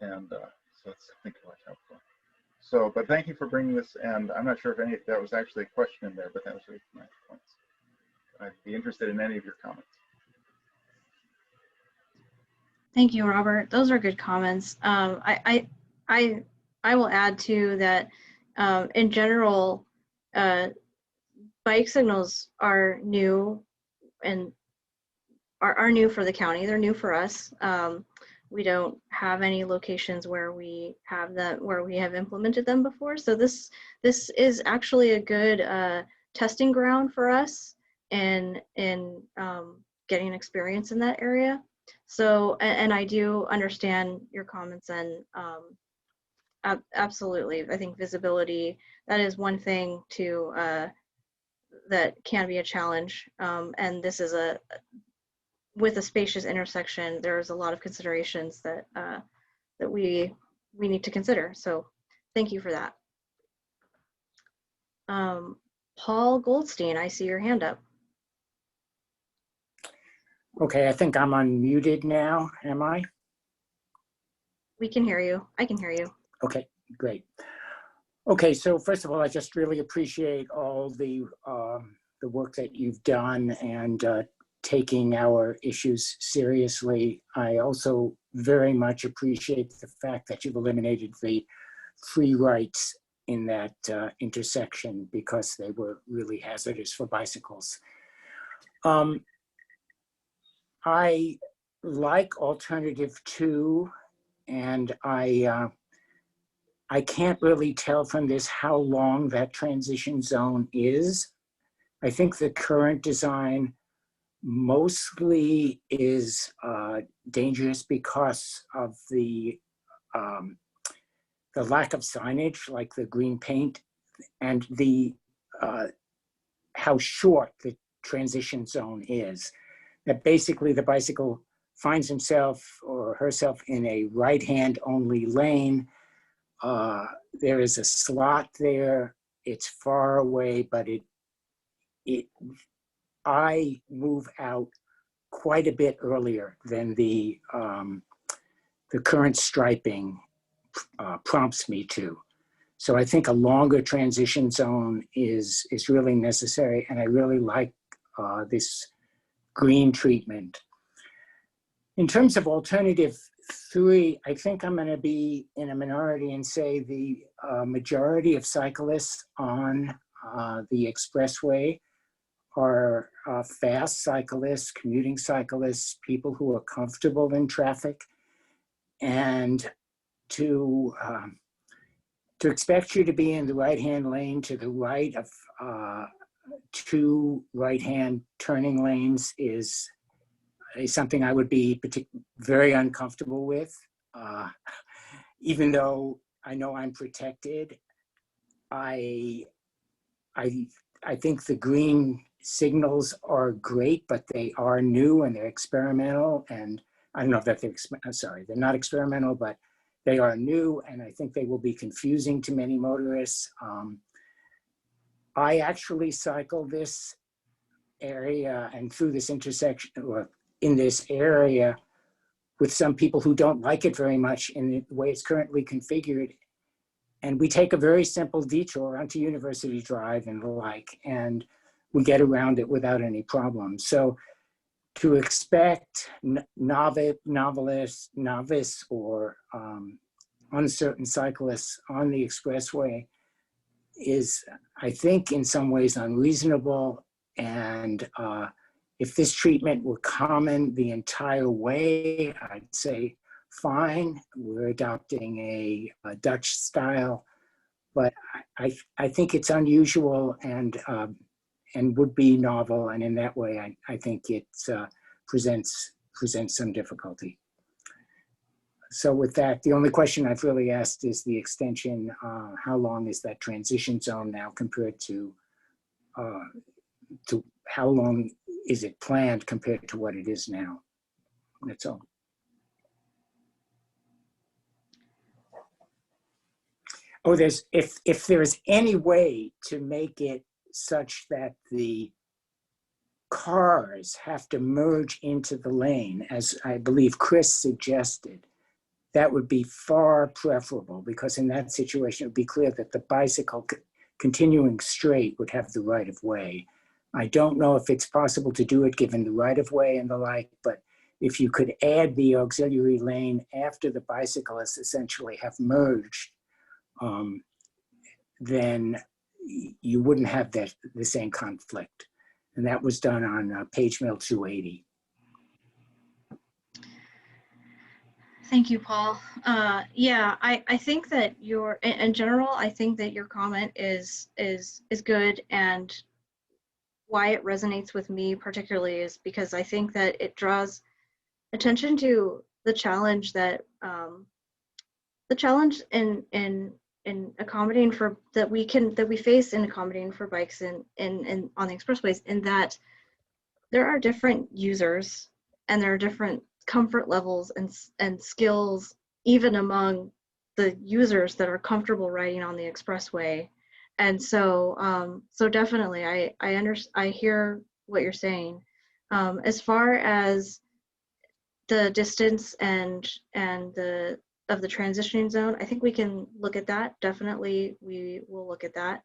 and so that's something to watch out for. So, but thank you for bringing this, and I'm not sure if that was actually a question in there, but that was really my points. I'd be interested in any of your comments. Thank you, Robert. Those are good comments. I will add too that in general, bike signals are new and are new for the county. They're new for us. We don't have any locations where we have implemented them before. So this is actually a good testing ground for us in getting experience in that area. So, and I do understand your comments, and absolutely, I think visibility, that is one thing to that can be a challenge. And this is with a spacious intersection, there's a lot of considerations that that we need to consider. So thank you for that. Paul Goldstein, I see your hand up. Okay, I think I'm unmuted now, am I? We can hear you. I can hear you. Okay, great. Okay, so first of all, I just really appreciate all the work that you've done and taking our issues seriously. I also very much appreciate the fact that you've eliminated the free rights in that intersection, because they were really hazardous for bicycles. I like alternative 2, and I can't really tell from this how long that transition zone is. I think the current design mostly is dangerous because of the lack of signage, like the green paint, and the how short the transition zone is. That basically the bicycle finds himself or herself in a right-hand only lane. There is a slot there. It's far away, but I move out quite a bit earlier than the current striping prompts me to. So I think a longer transition zone is really necessary, and I really like this green treatment. In terms of alternative 3, I think I'm going to be in a minority and say the majority of cyclists on the Expressway are fast cyclists, commuting cyclists, people who are comfortable in traffic, and to expect you to be in the right-hand lane to the right of 2 right-hand turning lanes is something I would be very uncomfortable with. Even though I know I'm protected, I think the green signals are great, but they are new and they're experimental. And I don't know if that they're not experimental, but they are new, and I think they will be confusing to many motorists. I actually cycle this area and through this intersection, or in this area, with some people who don't like it very much in the way it's currently configured. And we take a very simple detour onto University Drive and the like, and we get around it without any problem. So to expect novice or uncertain cyclists on the expressway is, I think, in some ways unreasonable. And if this treatment were common the entire way, I'd say fine. We're adopting a Dutch style, but I think it's unusual and would be novel. And in that way, I think it presents some difficulty. So with that, the only question I've really asked is the extension. How long is that transition zone now compared to how long is it planned compared to what it is now? That's all. Oh, if there's any way to make it such that the cars have to merge into the lane, as I believe Chris suggested, that would be far preferable, because in that situation, it would be clear that the bicycle continuing straight would have the right of way. I don't know if it's possible to do it given the right of way and the like, but if you could add the auxiliary lane after the bicyclists essentially have merged, then you wouldn't have the same conflict. And that was done on page mail 280. Thank you, Paul. Yeah, I think that in general, I think that your comment is good, and why it resonates with me particularly is because I think that it draws attention to the challenge that in accommodating for that we face in accommodating for bikes and on the expressways, in that there are different users and there are different comfort levels and skills even among the users that are comfortable riding on the expressway. And so so definitely I hear what you're saying. As far as the distance and the transitioning zone, I think we can look at that. Definitely we will look at that.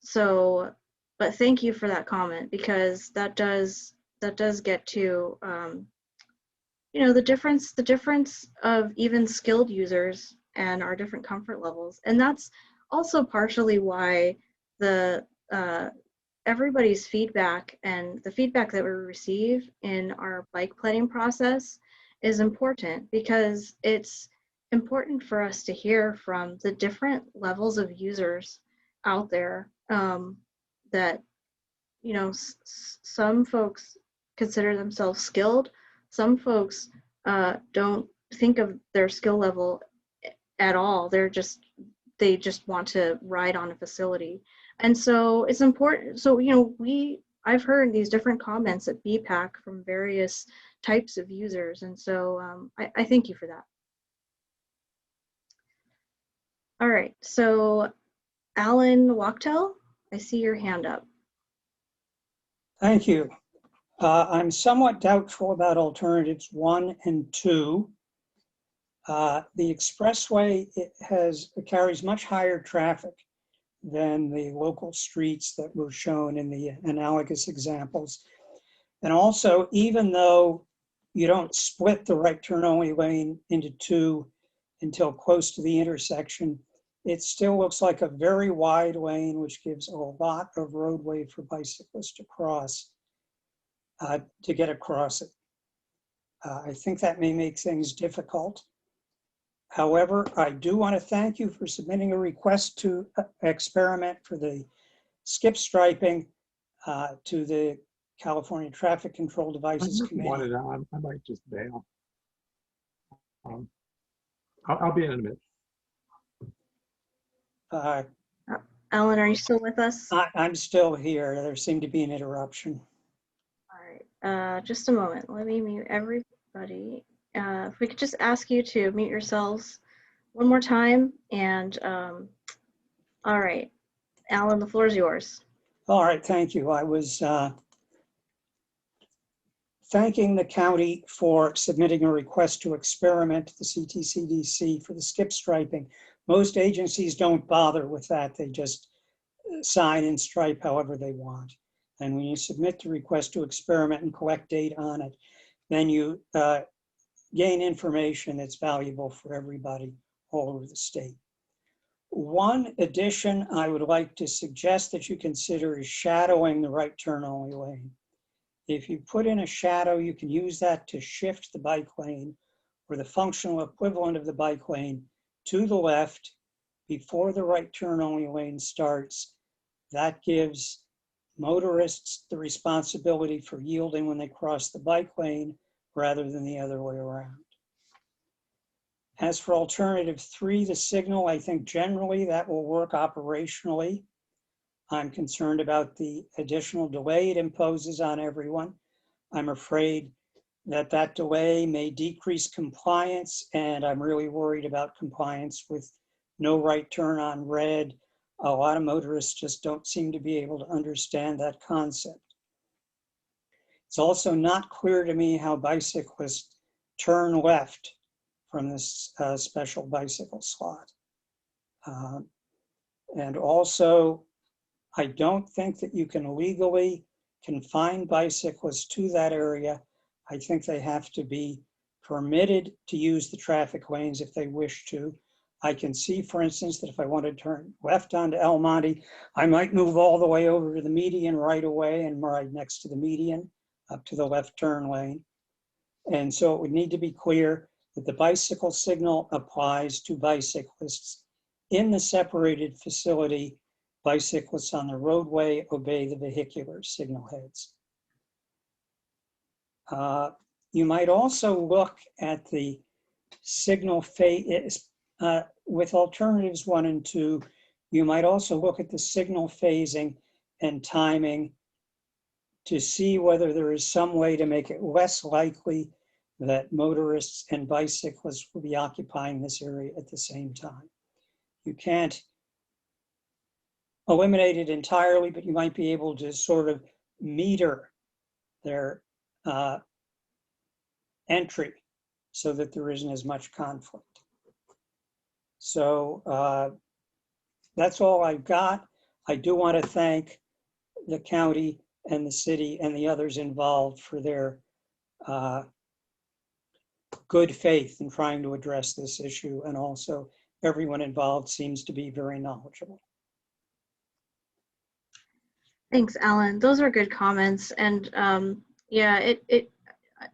So, but thank you for that comment, because that does get to you know, the difference of even skilled users and our different comfort levels. And that's also partially why the everybody's feedback and the feedback that we receive in our bike planning process is important, because it's important for us to hear from the different levels of users out there, that, you know, some folks consider themselves skilled. Some folks don't think of their skill level at all. They just want to ride on a facility. And so it's important. So, you know, I've heard these different comments at BPAC from various types of users. And so I thank you for that. All right, so Alan Wachtel, I see your hand up. Thank you. I'm somewhat doubtful about alternatives 1 and 2. The expressway carries much higher traffic than the local streets that were shown in the analogous examples. And also, even though you don't split the right turn only lane into 2 until close to the intersection, it still looks like a very wide lane, which gives a lot of roadway for bicyclists to cross, to get across it. I think that may make things difficult. However, I do want to thank you for submitting a request to experiment for the skip striping to the California Traffic Control Devices Committee. I might just bail. I'll be in a minute. Alan, are you still with us? I'm still here. There seemed to be an interruption. All right, just a moment. Let me mute everybody. If we could just ask you to mute yourselves one more time. And all right, Alan, the floor is yours. All right, thank you. I was thanking the county for submitting a request to experiment to the CTCDC for the skip striping. Most agencies don't bother with that. They just sign and stripe however they want. And when you submit the request to experiment and collect data on it, then you gain information that's valuable for everybody all over the state. One addition I would like to suggest that you consider is shadowing the right turn only lane. If you put in a shadow, you can use that to shift the bike lane or the functional equivalent of the bike lane to the left before the right turn only lane starts. That gives motorists the responsibility for yielding when they cross the bike lane rather than the other way around. As for alternative 3, the signal, I think generally that will work operationally. I'm concerned about the additional delay it imposes on everyone. I'm afraid that that delay may decrease compliance, and I'm really worried about compliance with no right turn on red. A lot of motorists just don't seem to be able to understand that concept. It's also not clear to me how bicyclists turn left from this special bicycle slot. And also, I don't think that you can legally confine bicyclists to that area. I think they have to be permitted to use the traffic lanes if they wish to. I can see, for instance, that if I want to turn left onto El Monte, I might move all the way over to the median right away and ride next to the median up to the left turn lane. And so it would need to be clear that the bicycle signal applies to bicyclists. In the separated facility, bicyclists on the roadway obey the vehicular signal heads. You might also look at the signal phase, with alternatives 1 and 2, you might also look at the signal phasing and timing to see whether there is some way to make it less likely that motorists and bicyclists will be occupying this area at the same time. You can't eliminate it entirely, but you might be able to sort of meter their entry so that there isn't as much conflict. So that's all I've got. I do want to thank the county and the city and the others involved for their good faith in trying to address this issue, and also everyone involved seems to be very knowledgeable. Thanks, Alan. Those are good comments. And yeah,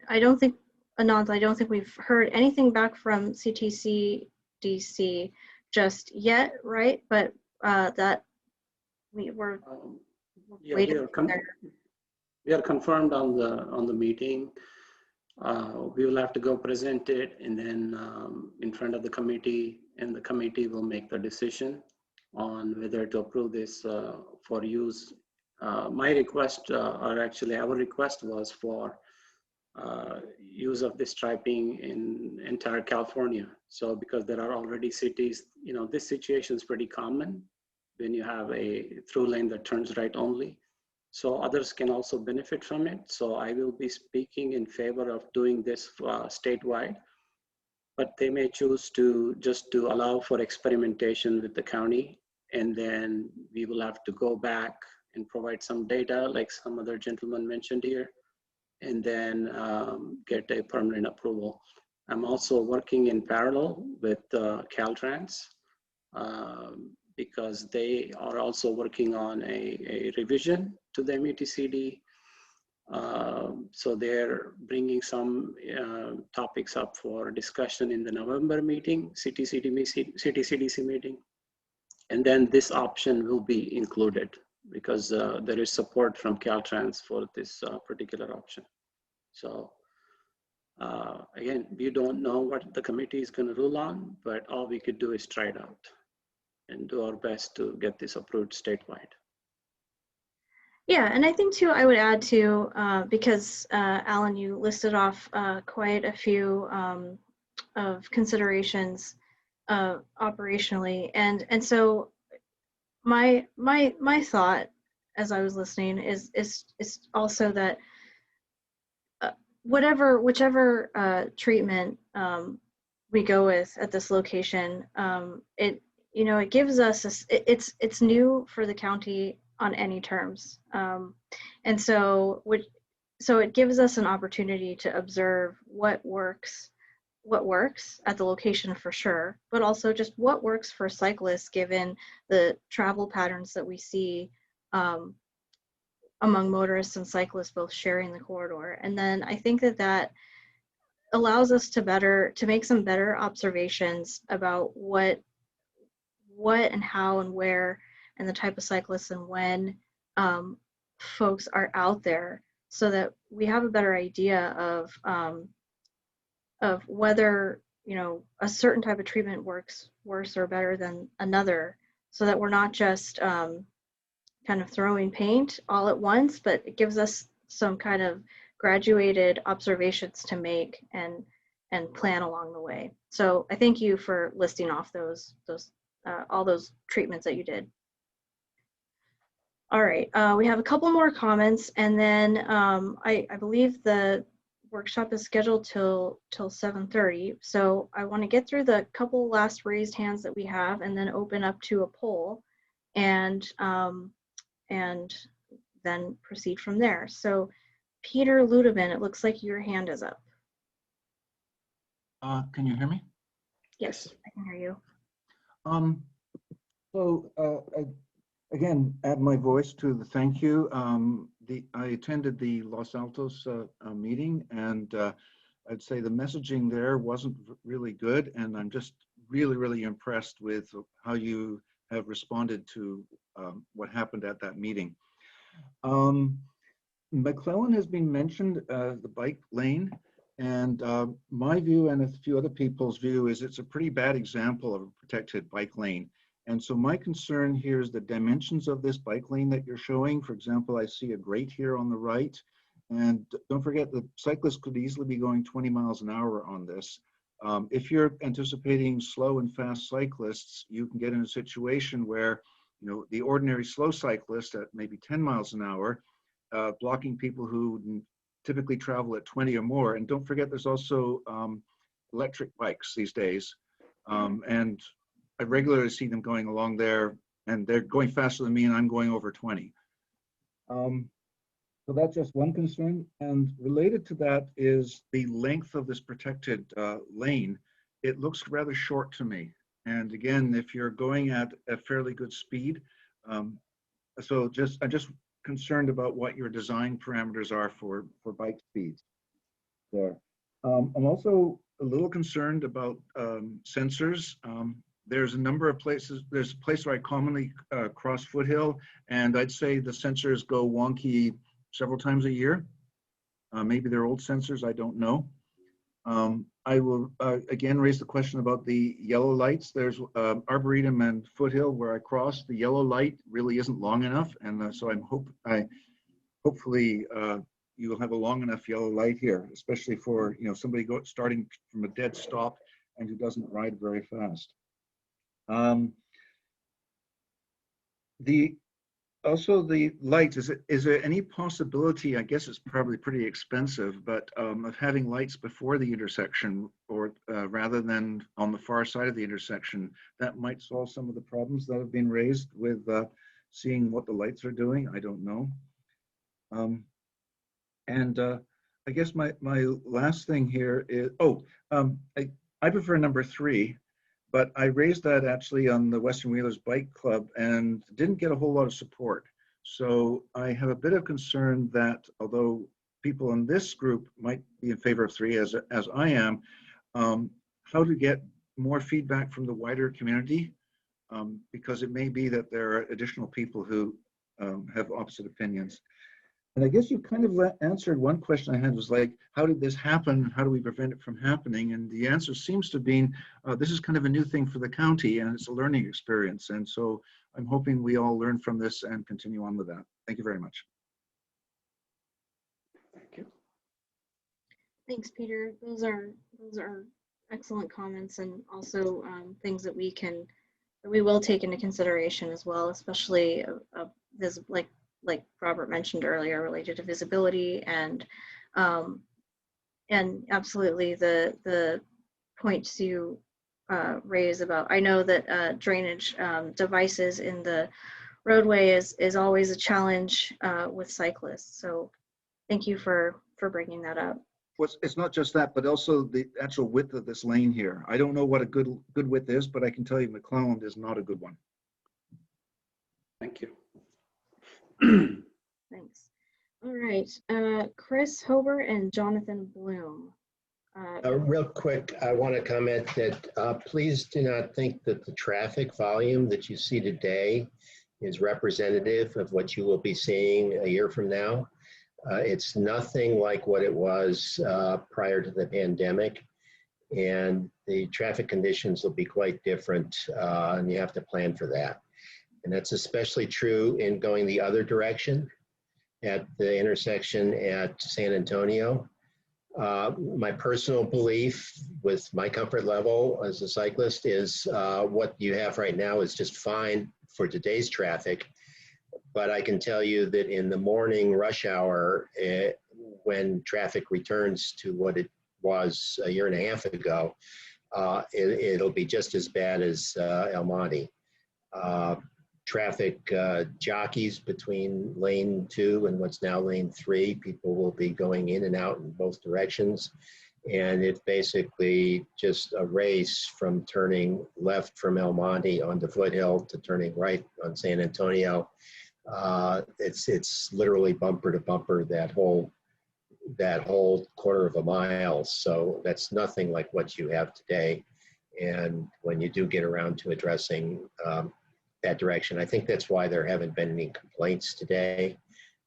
I don't think, Anant, I don't think we've heard anything back from CTCDC just yet, right? But that we're yeah, waiting. We are confirmed on the meeting. We will have to go present it, and then in front of the committee, and the committee will make the decision on whether to approve this for use. My request, or actually our request, was for use of this striping in entire California. So because there are already cities, you know, this situation is pretty common when you have a through lane that turns right only. So others can also benefit from it. So I will be speaking in favor of doing this statewide, but they may choose to just to allow for experimentation with the county. And then we will have to go back and provide some data like some other gentleman mentioned here, and then get a permanent approval. I'm also working in parallel with Caltrans because they are also working on a revision to the METCD. So they're bringing some topics up for discussion in the November meeting, CTCDC meeting. And then this option will be included because there is support from Caltrans for this particular option. So again, we don't know what the committee is going to rule on, but all we could do is try it out and do our best to get this approved statewide. Yeah, and I think too, I would add to, because Alan, you listed off quite a few of considerations operationally. And so my thought as I was listening is also that whichever treatment we go with at this location, it gives us it's new for the county on any terms, and so it gives us an opportunity to observe what works at the location for sure, but also just what works for cyclists given the travel patterns that we see among motorists and cyclists both sharing the corridor. And then I think that allows us to make some better observations about what and how and where and the type of cyclists and when folks are out there, so that we have a better idea of whether a certain type of treatment works worse or better than another, so that we're not just kind of throwing paint all at once, but it gives us some kind of graduated observations to make and plan along the way. So I thank you for listing off those all those treatments that you did. All right, we have a couple more comments, and then I believe the workshop is scheduled till 7:30. So I want to get through the couple last raised hands that we have, and then open up to a poll, and then proceed from there. So Peter Ludeman, it looks like your hand is up. Can you hear me? Yes, I can hear you. Again, add my voice to the thank you. I attended the Los Altos meeting, and I'd say the messaging there wasn't really good, and I'm just really impressed with how you have responded to what happened at that meeting. McClellan has been mentioned, the bike lane, and my view and a few other people's view is it's a pretty bad example of a protected bike lane. And so my concern here is the dimensions of this bike lane that you're showing. For example, I see a grate here on the right, and don't forget the cyclists could easily be going 20 miles an hour on this. If you're anticipating slow and fast cyclists, you can get in a situation where the ordinary slow cyclist at maybe 10 miles an hour, blocking people who typically travel at 20 or more. And don't forget, there's also electric bikes these days. And I regularly see them going along there, and they're going faster than me, and I'm going over 20. So that's just one concern. And related to that is the length of this protected lane. It looks rather short to me. And again, if you're going at a fairly good speed, I'm just concerned about what your design parameters are for bike speeds there. I'm also a little concerned about sensors. There's a number of places. There's a place where I commonly cross Foothill, and I'd say the sensors go wonky several times a year. Maybe they're old sensors, I don't know. I will again raise the question about the yellow lights. There's Arboretum and Foothill where I cross. The yellow light really isn't long enough, and so hopefully you will have a long enough yellow light here, especially for somebody starting from a dead stop and who doesn't ride very fast. Also the lights, is there any possibility, I guess it's probably pretty expensive, but of having lights before the intersection, or rather than on the far side of the intersection, that might solve some of the problems that have been raised with seeing what the lights are doing? I don't know. I guess my last thing here is, I prefer number 3. But I raised that actually on the Western Wheelers Bike Club and didn't get a whole lot of support. So I have a bit of concern that although people in this group might be in favor of 3, as I am, how to get more feedback from the wider community, because it may be that there are additional people who have opposite opinions. And I guess you kind of answered one question I had, was like, how did this happen? How do we prevent it from happening? And the answer seems to be, this is kind of a new thing for the county, and it's a learning experience. And so I'm hoping we all learn from this and continue on with that. Thank you very much. Thank you. Thanks, Peter. Those are excellent comments, and also things that we can we will take into consideration as well, especially this, like Robert mentioned earlier, related to visibility and absolutely the points you raise about. I know that drainage devices in the roadway is always a challenge with cyclists. So thank you for bringing that up. Well, it's not just that, but also the actual width of this lane here. I don't know what a good width is, but I can tell you McClelland is not a good one. Thank you. Thanks. All right, Chris Hober and Jonathan Bloom. Real quick, I want to comment that please do not think that the traffic volume that you see today is representative of what you will be seeing a year from now. It's nothing like what it was prior to the pandemic, and the traffic conditions will be quite different, and you have to plan for that. And that's especially true in going the other direction at the intersection at San Antonio. My personal belief with my comfort level as a cyclist is what you have right now is just fine for today's traffic. But I can tell you that in the morning rush hour, when traffic returns to what it was a year and a half ago, it'll be just as bad as El Monte. Traffic jockeys between lane 2 and what's now lane 3, people will be going in and out in both directions. And it's basically just a race from turning left from El Monte onto Foothill to turning right on San Antonio. It's literally bumper to bumper that whole quarter of a mile. So that's nothing like what you have today. And when you do get around to addressing that direction, I think that's why there haven't been any complaints today.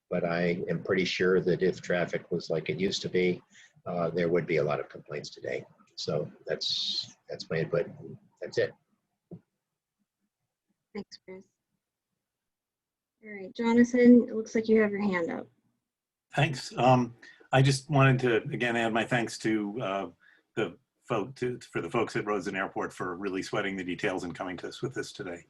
But I am pretty sure that if traffic was like it used to be, there would be a lot of complaints today. So that's my input. That's it. Thanks, Chris. All right, Jonathan, it looks like you have your hand up. Thanks. I just wanted to again add my thanks to for the folks at Rosen Airport for really sweating the details and coming to us with this today.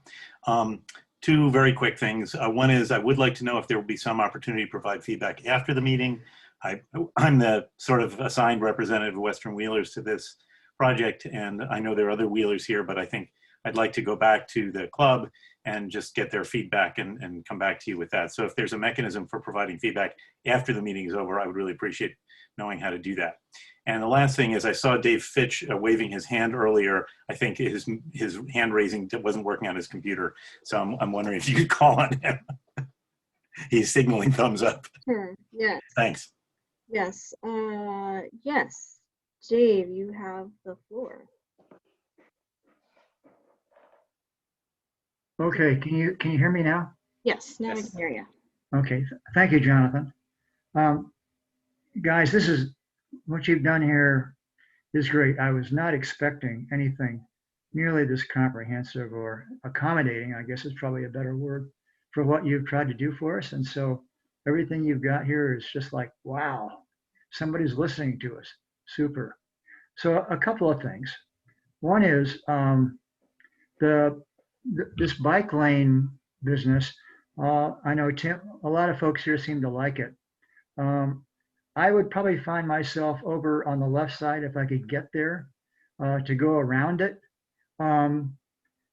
Two very quick things. One is I would like to know if there will be some opportunity to provide feedback after the meeting. I'm the sort of assigned representative of Western Wheelers to this project, and I know there are other Wheelers here, but I think I'd like to go back to the club and just get their feedback and come back to you with that. So if there's a mechanism for providing feedback after the meeting is over, I would really appreciate knowing how to do that. And the last thing is I saw Dave Fitch waving his hand earlier. I think his hand raising wasn't working on his computer. So I'm wondering if you could call on him. He's signaling thumbs up. Sure, yes. Thanks. Yes, yes. Dave, you have the floor. Okay, can you hear me now? Yes, now I can hear you. Okay, thank you, Jonathan. Guys, this is what you've done here is great. I was not expecting anything nearly this comprehensive or accommodating, I guess is probably a better word, for what you've tried to do for us. And so everything you've got here is just like, wow, somebody's listening to us. Super. So a couple of things. One is this bike lane business. I know Tim, a lot of folks here seem to like it. I would probably find myself over on the left side if I could get there to go around it.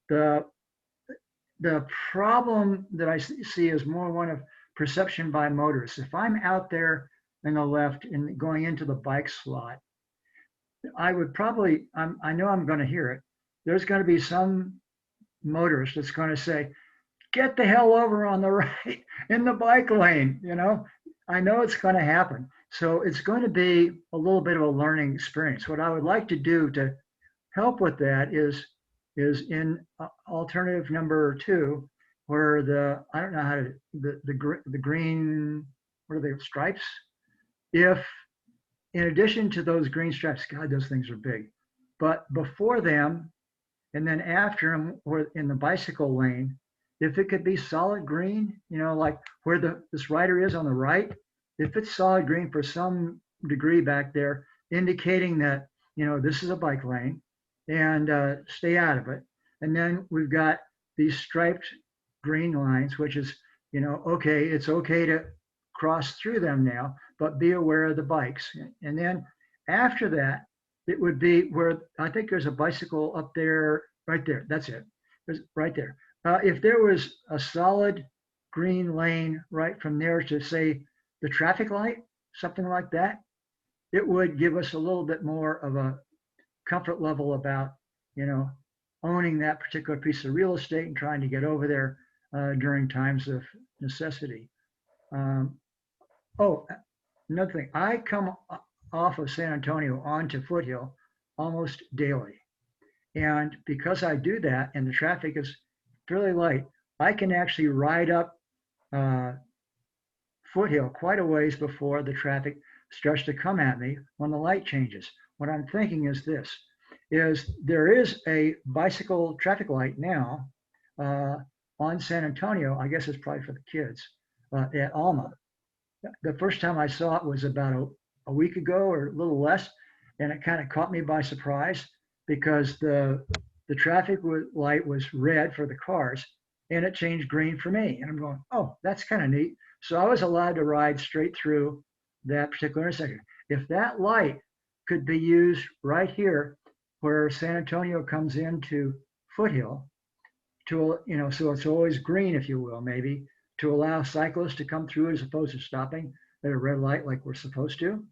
The problem that I see is more one of perception by motorists. If I'm out there in the left and going into the bike slot, I would probably, I know I'm going to hear it. There's going to be some motorist that's going to say, get the hell over on the right in the bike lane. You know, I know it's going to happen. So it's going to be a little bit of a learning experience. What I would like to do to help with that is in alternative number 2, where I don't know how to, the green, what are they, stripes? If in addition to those green stripes, God, those things are big, but before them and then after them, or in the bicycle lane, if it could be solid green, you know, like where this rider is on the right, if it's solid green for some degree back there, indicating that, you know, this is a bike lane and stay out of it. And then we've got these striped green lines, which is, you know, okay, it's okay to cross through them now, but be aware of the bikes. And then after that, it would be where I think there's a bicycle up there, right there. That's it. There's right there. If there was a solid green lane right from there to say the traffic light, something like that, it would give us a little bit more of a comfort level about, you know, owning that particular piece of real estate and trying to get over there during times of necessity. Oh, another thing, I come off of San Antonio onto Foothill almost daily. And because I do that and the traffic is fairly light, I can actually ride up Foothill quite a ways before the traffic starts to come at me when the light changes. What I'm thinking is this, is there is a bicycle traffic light now on San Antonio. I guess it's probably for the kids at Alma. The first time I saw it was about a week ago or a little less, and it kind of caught me by surprise because the traffic light was red for the cars and it changed green for me. And I'm going, oh, that's kind of neat. So I was allowed to ride straight through that particular intersection. If that light could be used right here where San Antonio comes into Foothill to, you know, so it's always green, if you will, maybe, to allow cyclists to come through as opposed to stopping at a red light like we're supposed to.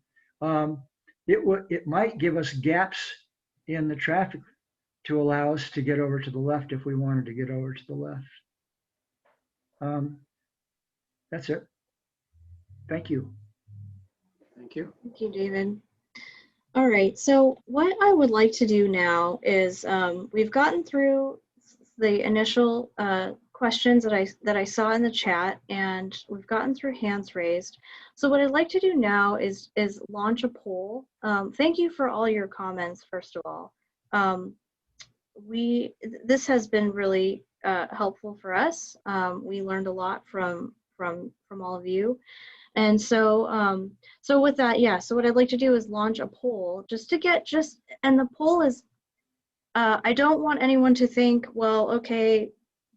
It might give us gaps in the traffic to allow us to get over to the left if we wanted to get over to the left. That's it. Thank you. Thank you. Thank you, David. All right, so what I would like to do now is we've gotten through the initial questions that I saw in the chat, and we've gotten through hands raised. So what I'd like to do now is launch a poll. Thank you for all your comments, first of all. This has been really helpful for us. We learned a lot from all of you. And so, so with that, yeah, so what I'd like to do is launch a poll just to get and the poll is, I don't want anyone to think, well, okay,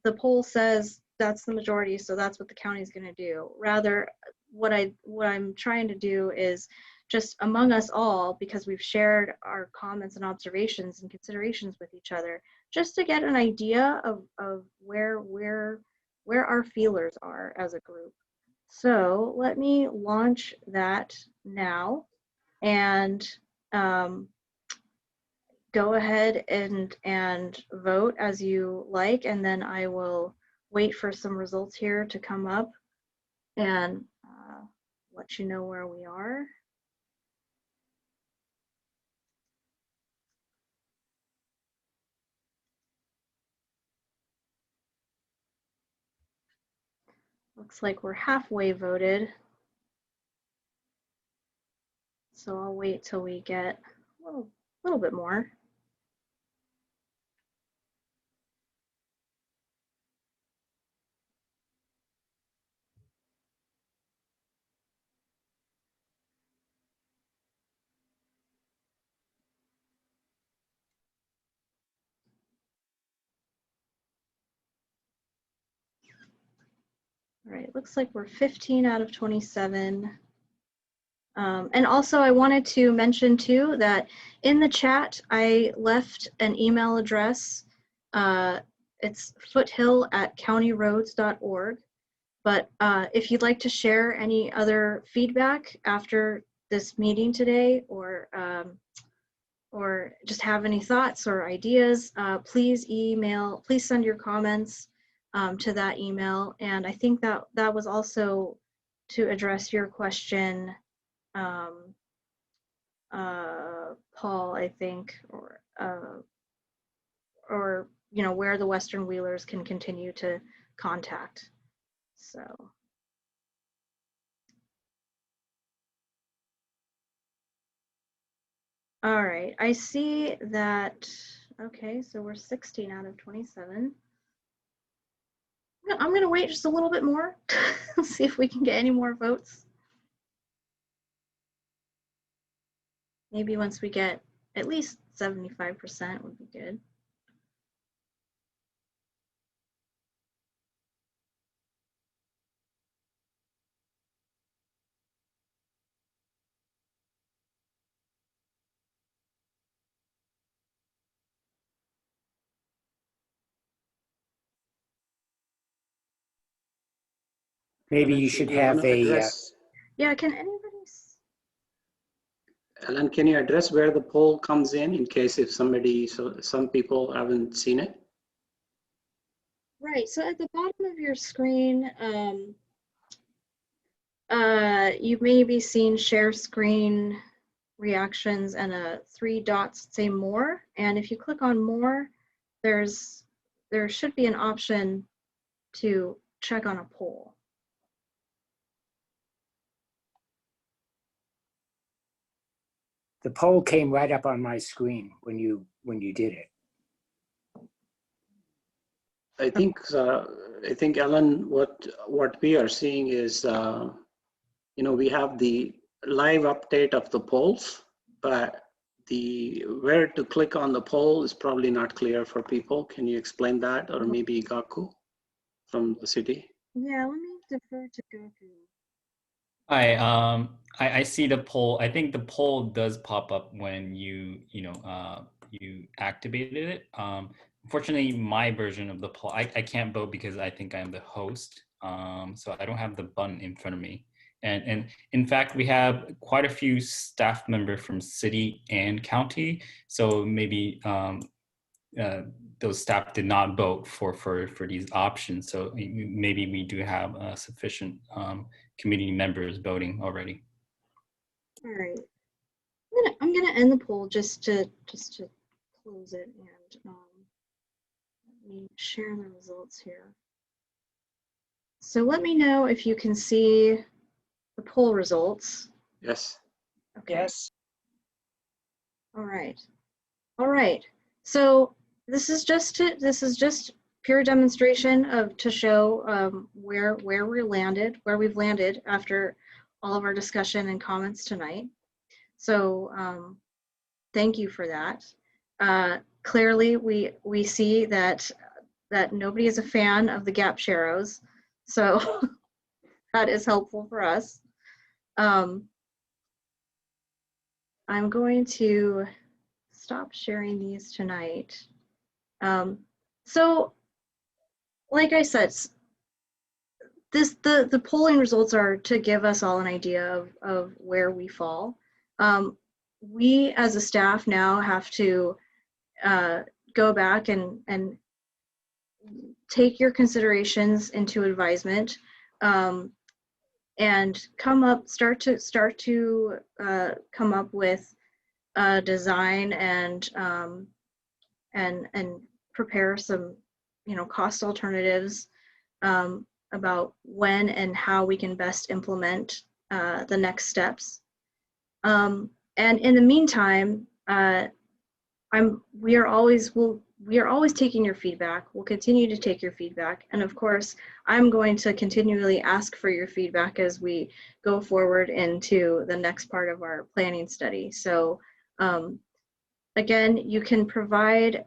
the poll says that's the majority, so that's what the county is going to do. Rather, what I'm trying to do is just among us all, because we've shared our comments and observations and considerations with each other, just to get an idea of where our feelers are as a group. So let me launch that now and go ahead and vote as you like, and then I will wait for some results here to come up and let you know where we are. Looks like we're halfway voted. So I'll wait till we get a little bit more. All right, looks like we're 15 out of 27. And also I wanted to mention too that in the chat, I left an email address. It's foothill@countyroads.org. But if you'd like to share any other feedback after this meeting today, or just have any thoughts or ideas, please send your comments to that email. And I think that was also to address your question, Paul, I think, or you know, where the Western Wheelers can continue to contact. So. All right, I see that, okay, so we're 16 out of 27. I'm gonna wait just a little bit more, see if we can get any more votes. Maybe once we get at least 75% would be good. Maybe Ellen, you so should do you wanna have a, address, Yeah, can anybody? Ellen, can you address where the poll comes in case if somebody, so some people haven't seen it? Right, so at the bottom of your screen, you may be seeing share screen reactions and 3 dots say more. And if you click on more, there should be an option to check on a poll. the poll came right up on my screen when you did it. I think Ellen, what we are seeing is, we have the live update of the polls, but where to click on the poll is probably not clear for people. Can you explain that, or maybe Gaku from the city? Yeah, let me defer to Goku. Hi, I see the poll. I think the poll does pop up when you activated it. Unfortunately, my version of the poll, I can't vote because I think I'm the host. So I don't have the button in front of me. And in fact, we have quite a few staff members from city and county. So maybe those staff did not vote for these options. So maybe we do have sufficient community members voting already. All right, I'm gonna end the poll just to close it, and let me share the results here. So let me know if you can see the poll results. Yes. Okay. Yes. All right. All right. So this is just pure demonstration to show where we've landed after all of our discussion and comments tonight. So thank you for that. Clearly, we see that nobody is a fan of the gap sharrows, so that is helpful for us. I'm going to stop sharing these tonight. So, like I said, the polling results are to give us all an idea of where we fall. We as a staff now have to go back and take your considerations into advisement, and start to come up with a design and prepare some cost alternatives about when and how we can best implement the next steps. And in the meantime, we are always taking your feedback. We'll continue to take your feedback, and of course, I'm going to continually ask for your feedback as we go forward into the next part of our planning study. So, again, you can provide.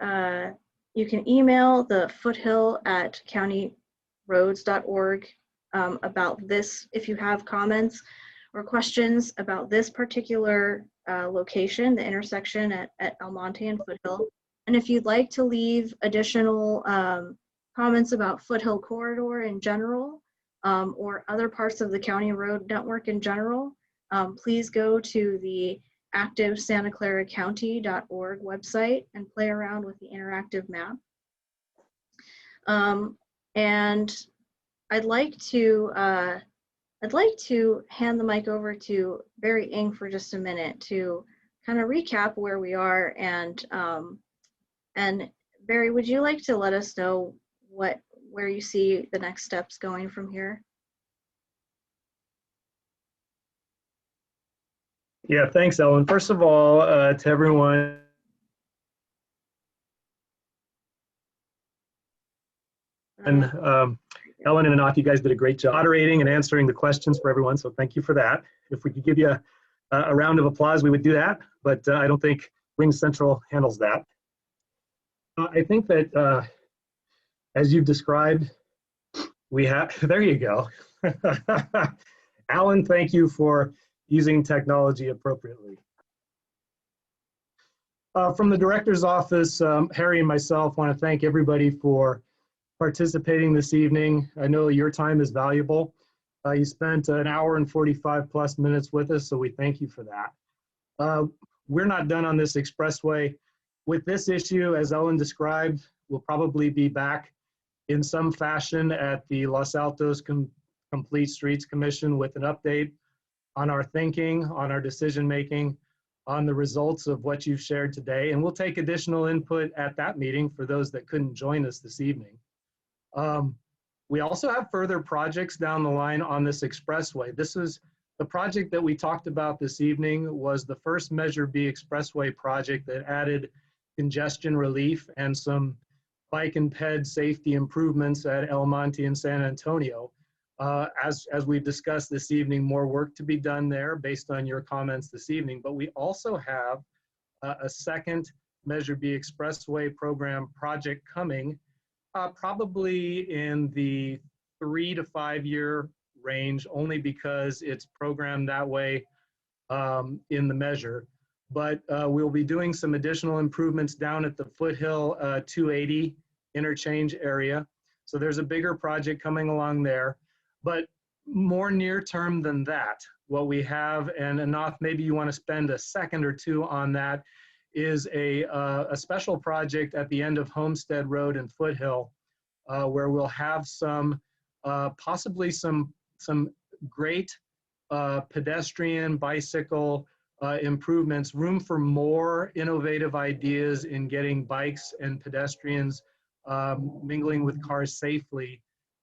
You can email the Foothill at countyroads.org about this if you have comments or questions about this particular location, the intersection at Almonte and Foothill. And if you'd like to leave additional comments about Foothill Corridor in general, or other parts of the county road network in general, please go to the activeSantaClaraCounty.org website and play around with the interactive map. And I'd like to hand the mic over to Barry Ng for just a minute to kind of recap where we are. And Barry, would you like to let us know where you see the next steps going from here? Yeah, thanks, Ellen. First of all, to everyone, and Ellen and Anat, you guys did a great job moderating and answering the questions for everyone, so thank you for that. If we could give you a round of applause, we would do that, but I don't think Ring Central handles that. I think that, as you've described, we have, there you go. Alan, thank you for using technology appropriately. From the director's office, Harry and myself want to thank everybody for participating this evening. I know your time is valuable. You spent an hour and 45 plus minutes with us, so we thank you for that. We're not done on this expressway. With this issue, as Ellen described, we'll probably be back in some fashion at the Los Altos Complete Streets Commission with an update on our thinking, on our decision-making, on the results of what you've shared today. And we'll take additional input at that meeting for those that couldn't join us this evening. We also have further projects down the line on this expressway. This is the project that we talked about this evening was the first Measure B expressway project that added congestion relief and some bike and ped safety improvements at El Monte and San Antonio. As we've discussed this evening, more work to be done there based on your comments this evening, but we also have a second Measure B expressway program project coming probably in the 3 to 5 year range, only because it's programmed that way in the measure. But we'll be doing some additional improvements down at the Foothill 280 interchange area. So there's a bigger project coming along there. But more near term than that, what we have, and Anath, maybe you want to spend a second or two on that, is a special project at the end of Homestead Road and Foothill, where we'll have some, possibly some great pedestrian, bicycle improvements, room for more innovative ideas in getting bikes and pedestrians mingling with cars safely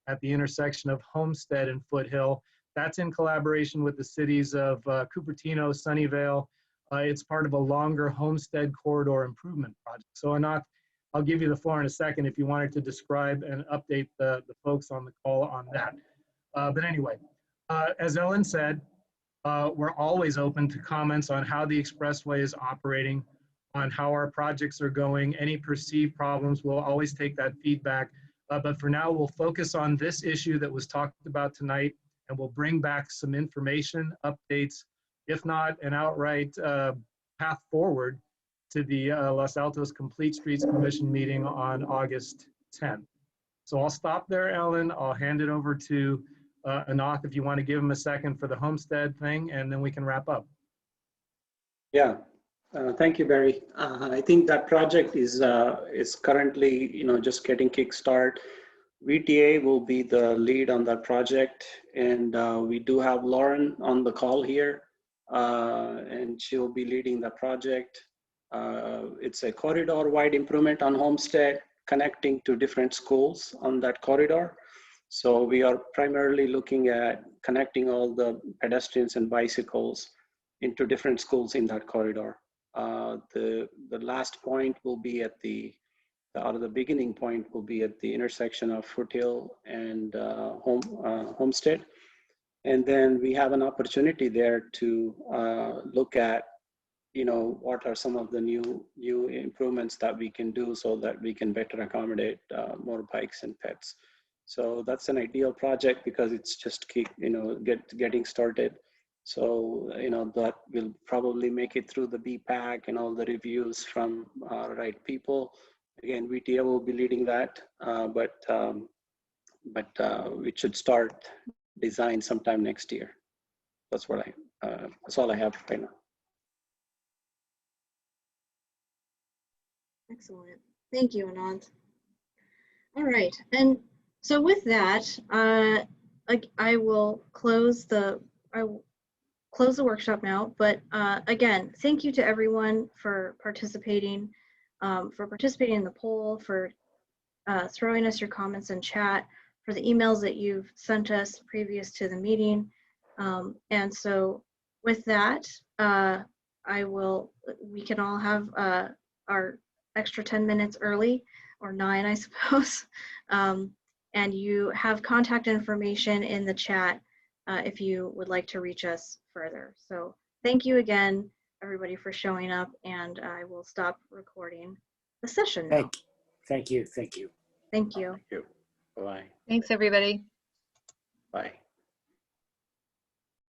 at the intersection of Homestead and Foothill. That's in collaboration with the cities of Cupertino, Sunnyvale. It's part of a longer Homestead corridor improvement project. So Anath, I'll give you the floor in a second if you wanted to describe and update the folks on the call on that. But anyway, as Ellen said, we're always open to comments on how the expressway is operating, on how our projects are going, any perceived problems. We'll always take that feedback. But for now, we'll focus on this issue that was talked about tonight, and we'll bring back some information, updates, if not an outright path forward to the Los Altos Complete Streets Commission meeting on August 10th. So I'll stop there, Ellen. I'll hand it over to Anath if you want to give him a second for the Homestead thing, and then we can wrap up. Yeah, thank you, Barry. I think that project is currently, just getting kickstart. VTA will be the lead on that project, and we do have Lauren on the call here, and she'll be leading the project. It's a corridor-wide improvement on Homestead, connecting to different schools on that corridor. So we are primarily looking at connecting all the pedestrians and bicycles into different schools in that corridor. The last point will be at the beginning point will be at the intersection of Foothill and Homestead. And then we have an opportunity there to look at, what are some of the new improvements that we can do so that we can better accommodate more bikes and pets. So that's an ideal project because it's just getting started. So, that will probably make it through the BPAC and all the reviews from right people. Again, VTA will be leading that, but we should start design sometime next year. That's all I have right now. Excellent. Thank you, Anand. All right. And so with that, I will close the workshop now. But again, thank you to everyone for participating in the poll, for throwing us your comments in chat, for the emails that you've sent us previous to the meeting. And so with that, we can all have our extra 10 minutes early, or 9, I suppose. And you have contact information in the chat if you would like to reach us further. So thank you again, everybody, for showing up, and I will stop recording the session now. Thank you. Thank you. Bye. Thanks, everybody. Bye.